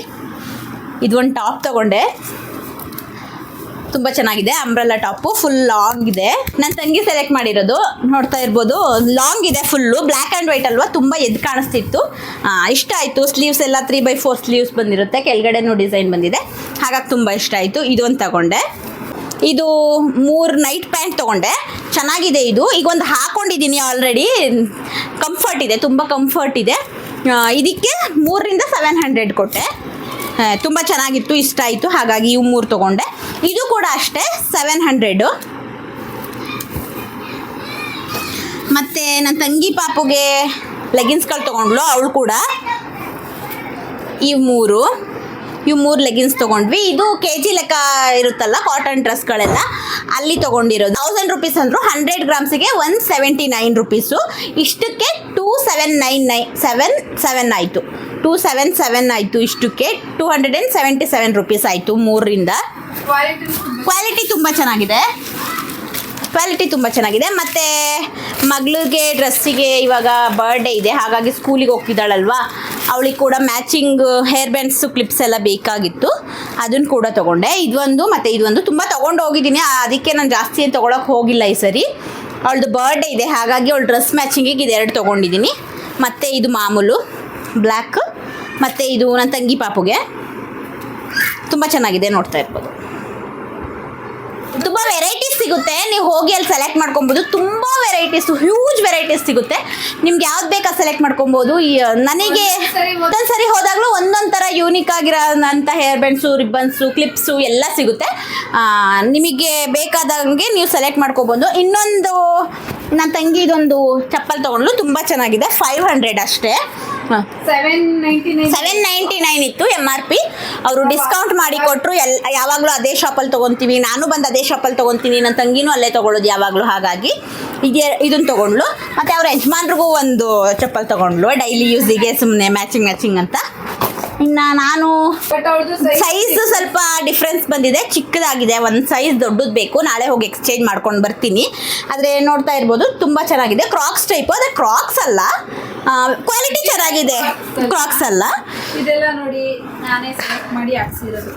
ಇದು ಒಂದು ಟಾಪ್ ತಗೊಂಡೆ, ತುಂಬ ಚೆನ್ನಾಗಿದೆ. ಅಂಬ್ರೆಲ್ಲಾ ಟಾಪು, ಫುಲ್ ಲಾಂಗ್ ಇದೆ. ನನ್ನ ತಂಗಿ ಸೆಲೆಕ್ಟ್ ಮಾಡಿರೋದು, ನೋಡ್ತಾ ಇರ್ಬೋದು. ಲಾಂಗ್ ಇದೆ ಫುಲ್ಲು, ಬ್ಲ್ಯಾಕ್ ಆ್ಯಂಡ್ ವೈಟ್ ಅಲ್ವಾ, ತುಂಬ ಎದ್ದು ಕಾಣಿಸ್ತಿತ್ತು. ಇಷ್ಟ ಆಯಿತು. ಸ್ಲೀವ್ಸ್ ಎಲ್ಲ 3/4 ಸ್ಲೀವ್ಸ್ ಬಂದಿರುತ್ತೆ, ಕೆಳಗಡೆನೂ ಡಿಸೈನ್ ಬಂದಿದೆ, ಹಾಗಾಗಿ ತುಂಬ ಇಷ್ಟ ಆಯಿತು. ಇದೊಂದು ತಗೊಂಡೆ. ಇದು 3 ನೈಟ್ ಪ್ಯಾಂಟ್ ತೊಗೊಂಡೆ, ಚೆನ್ನಾಗಿದೆ ಇದು. ಈಗ ಒಂದು ಹಾಕ್ಕೊಂಡಿದ್ದೀನಿ ಆಲ್ರೆಡಿ, ಕಂಫರ್ಟ್ ಇದೆ, ತುಂಬ ಕಂಫರ್ಟ್ ಇದೆ. ಇದಕ್ಕೆ 300 - 700 ಕೊಟ್ಟೆ. ತುಂಬ ಚೆನ್ನಾಗಿತ್ತು, ಇಷ್ಟ ಆಯಿತು, ಹಾಗಾಗಿ ಇವು 3 ತೊಗೊಂಡೆ. ಇದು ಕೂಡ ಅಷ್ಟೇ 700. ಮತ್ತು ನನ್ನ ತಂಗಿ ಪಾಪುಗೆ ಲೆಗಿನ್ಸ್ಗಳು ತೊಗೊಂಡ್ಲು, ಅವಳು ಕೂಡ. ಇವು 3 ಲೆಗಿನ್ಸ್ ತೊಗೊಂಡ್ವಿ. ಇದು KG ಲೆಕ್ಕ ಇರುತ್ತಲ್ಲ ಕಾಟನ್ ಡ್ರೆಸ್ಗಳೆಲ್ಲ, ಅಲ್ಲಿ ತೊಗೊಂಡಿರೋದು. 1000 ರೂಪೀಸ್ ಅಂದರು, 100 ಗ್ರಾಮ್ಸಿಗೆ 179 ರೂಪೀಸು. ಇಷ್ಟಕ್ಕೆ 2797 ಆಯಿತು. 277 ಆಯಿತು. ಇಷ್ಟಕ್ಕೆ 277 ರೂಪೀಸ್ ಆಯಿತು 3ರಿಂದ. ಕ್ವಾಲಿಟಿ ತುಂಬ ಚೆನ್ನಾಗಿದೆ. ಮತ್ತು ಮಗಳಿಗೆ ಡ್ರೆಸ್ಸಿಗೆ ಇವಾಗ ಬರ್ಡೇ ಇದೆ, ಹಾಗಾಗಿ ಸ್ಕೂಲಿಗೆ ಹೋಗ್ತಿದ್ದಾಳಲ್ವಾ, ಅವಳಿಗೆ ಕೂಡ ಮ್ಯಾಚಿಂಗ್ ಹೇರ್ ಬ್ಯಾಂಡ್ಸು ಕ್ಲಿಪ್ಸ್ ಎಲ್ಲ ಬೇಕಾಗಿತ್ತು, ಅದನ್ನು ಕೂಡ ತೊಗೊಂಡೆ. ಇದೊಂದು ಮತ್ತು ಇದೊಂದು ತುಂಬ ತೊಗೊಂಡು ಹೋಗಿದ್ದೀನಿ, ಅದಕ್ಕೆ ನಾನು ಜಾಸ್ತಿ ಏನು ತೊಗೊಳಕ್ಕೆ ಹೋಗಿಲ್ಲ ಈ ಸರಿ. ಅವಳದು ಬರ್ಡೇ ಇದೆ, ಹಾಗಾಗಿ ಅವಳು ಡ್ರೆಸ್ ಮ್ಯಾಚಿಂಗಿಗೆ ಇದು 2 ತೊಗೊಂಡಿದ್ದೀನಿ. ಮತ್ತು ಇದು ಮಾಮೂಲು ಬ್ಲ್ಯಾಕ್, ಮತ್ತು ಇದು ನನ್ನ ತಂಗಿ ಪಾಪುಗೆ. ತುಂಬ ಚೆನ್ನಾಗಿದೆ, ನೋಡ್ತಾ ಇರ್ಬೋದು. ತುಂಬ ವೆರೈಟೀಸ್ ಸಿಗುತ್ತೆ, ನೀವು ಹೋಗಿ ಅಲ್ಲಿ ಸೆಲೆಕ್ಟ್ ಮಾಡ್ಕೊಬೋದು. ತುಂಬ ವೆರೈಟೀಸು, ಹ್ಯೂಜ್ ವೆರೈಟೀಸ್ ಸಿಗುತ್ತೆ. ನಿಮ್ಗೆ ಯಾವ್ದು ಬೇಕಾ ಸೆಲೆಕ್ಟ್ ಮಾಡ್ಕೊಬೋದು. ನನಗೆ ಒಂದೊಂದು ಸರಿ ಹೋದಾಗಲೂ ಒಂದೊಂದು ಥರ ಯೂನಿಕ್ ಆಗಿರೋಂಥ ಹೇರ್ ಬ್ಯಾಂಡ್ಸು, ರಿಬ್ಬನ್ಸು, ಕ್ಲಿಪ್ಸು ಎಲ್ಲ ಸಿಗುತ್ತೆ. ನಿಮಗೆ ಬೇಕಾದಂಗೆ ನೀವು ಸೆಲೆಕ್ಟ್ ಮಾಡ್ಕೊಬೋದು. ಇನ್ನೊಂದು ನನ್ನ ತಂಗಿ ಇದೊಂದು ಚಪ್ಪಲ್ ತೊಗೊಂಡ್ಲು, ತುಂಬ ಚೆನ್ನಾಗಿದೆ. 500 ಅಷ್ಟೇ. 799 ಇತ್ತು MRP. ಅವರು ಡಿಸ್ಕೌಂಟ್ ಮಾಡಿ ಕೊಟ್ಟರು. ಯಾವಾಗಲೂ ಅದೇ ಶಾಪಲ್ಲಿ ತೊಗೊತೀವಿ, ನಾನು ಬಂದು ಅದೇ ಶಾಪಲ್ಲಿ ತೊಗೊತೀನಿ, ನನ್ನ ತಂಗಿನೂ ಅಲ್ಲೇ ತೊಗೊಳ್ಳೋದು ಯಾವಾಗಲೂ. ಹಾಗಾಗಿ ಇದನ್ನು ತೊಗೊಂಡ್ಲು. ಮತ್ತು ಅವ್ರ ಯಜಮಾನ್ರಿಗೂ ಒಂದು ಚಪ್ಪಲ್ ತೊಗೊಂಡ್ಲು, ಡೈಲಿ ಯೂಸಿಗೆ ಸುಮ್ಮನೆ ಮ್ಯಾಚಿಂಗ್ ಅಂತ. ಇನ್ನು ನಾನು ಸೈಜ್ ಸ್ವಲ್ಪ ಡಿಫ್ರೆನ್ಸ್ ಬಂದಿದೆ, ಚಿಕ್ಕದಾಗಿದೆ. ಒಂದು ಸೈಜ್ ದೊಡ್ಡದು ಬೇಕು, ನಾಳೆ ಹೋಗಿ ಎಕ್ಸ್ಚೇಂಜ್ ಮಾಡ್ಕೊಂಡು ಬರ್ತೀನಿ. ಆದರೆ ನೋಡ್ತಾ ಇರ್ಬೋದು, ತುಂಬ ಚೆನ್ನಾಗಿದೆ. ಕ್ರಾಕ್ಸ್ ಟೈಪು, ಅದೇ ಕ್ರಾಕ್ಸ್ ಅಲ್ಲ, ಕ್ವಾಲಿಟಿ ಚೆನ್ನಾಗಿದೆ, ಕ್ರಾಕ್ಸ್ ಅಲ್ಲ. ಇದೆಲ್ಲ ನೋಡಿ ನಾನೇ ಸೆಲೆಕ್ಟ್ ಮಾಡಿ ಹಾಕ್ಸಿರೋದು,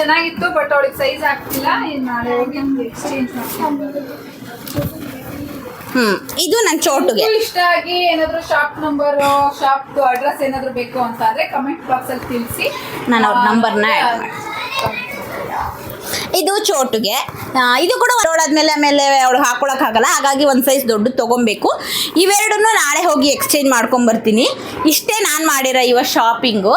ಚೆನ್ನಾಗಿತ್ತು. ಬಟ್ ಅವಳಿಗೆ ಸೈಜ್ ಆಗ್ತಿಲ್ಲ, ನಾಳೆ ಹೋಗಿ ಎಕ್ಸ್ಚೇಂಜ್ ಮಾಡ್ಕೊಂಡು. ಇದು ನನ್ನ ಚೋಟುಗೆ ಇಷ್ಟ ಆಗಿ ಏನಾದ್ರು ಶಾಪ್ ನಂಬರ್, ಶಾಪ್ ಅಡ್ರೆಸ್ ಏನಾದ್ರು ಬೇಕು ಅಂತ ಅಂದ್ರೆ ಕಮೆಂಟ್ ಬಾಕ್ಸ್ ಅಲ್ಲಿ ತಿಳಿಸಿ, ನಾನು ಅವ್ರ ನಂಬರ್ನ ಆ್ಯಡ್ ಮಾಡಿ. ಇದು ಚೋಟುಗೆ, ಇದು ಕೂಡ ಆಮೇಲೆ ಅವಳು ಹಾಕೊಳಕ್ಕಾಗಲ್ಲ, ಹಾಗಾಗಿ ಒಂದು ಸೈಜ್ ದೊಡ್ಡದು ತೊಗೊಬೇಕು. ಇವೆರಡನ್ನೂ ನಾಳೆ ಹೋಗಿ ಎಕ್ಸ್ಚೇಂಜ್ ಮಾಡ್ಕೊಂಬರ್ತೀನಿ. ಇಷ್ಟೇ ನಾನು ಮಾಡಿರೋ ಇವಾಗ ಶಾಪಿಂಗು.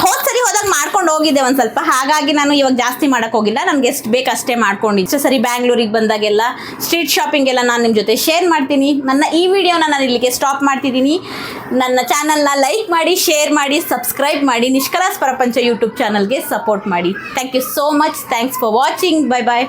ಹೋದ ಸರಿ ಹೋದಾಗ ಮಾಡ್ಕೊಂಡು ಮಾಡ್ಕೊಂಡು ಹೋಗಿದ್ದೆ ಒಂದು ಸ್ವಲ್ಪ, ಹಾಗಾಗಿ ನಾನು ಇವಾಗ ಜಾಸ್ತಿ ಮಾಡೋಕ್ಕೆ ಹೋಗಿಲ್ಲ. ನನಗೆ ಎಷ್ಟು ಬೇಕಷ್ಟೇ ಮಾಡ್ಕೊಂಡಿದ್ದೆ. ಸರಿ ಬ್ಯಾಂಗ್ಳೂರಿಗೆ ಬಂದಾಗೆಲ್ಲ ಸ್ಟ್ರೀಟ್ ಶಾಪಿಂಗ್ ಎಲ್ಲ ನಾನು ನಿಮ್ಮ ಜೊತೆ ಶೇರ್ ಮಾಡ್ತೀನಿ. ನನ್ನ ಈ ವಿಡಿಯೋನ ನಾನು ಇಲ್ಲಿಗೆ ಸ್ಟಾಪ್ ಮಾಡ್ತಿದ್ದೀನಿ. ನನ್ನ ಚಾನಲ್ನ ಲೈಕ್ ಮಾಡಿ, ಶೇರ್ ಮಾಡಿ, ಸಬ್ಸ್ಕ್ರೈಬ್ ಮಾಡಿ, ನಿಷ್ಕಲಾಸ್ ಪ್ರಪಂಚ ಯೂಟ್ಯೂಬ್ ಚಾನಲ್ಗೆ ಸಪೋರ್ಟ್ ಮಾಡಿ. Thank you so much. Thanks for watching. Bye bye.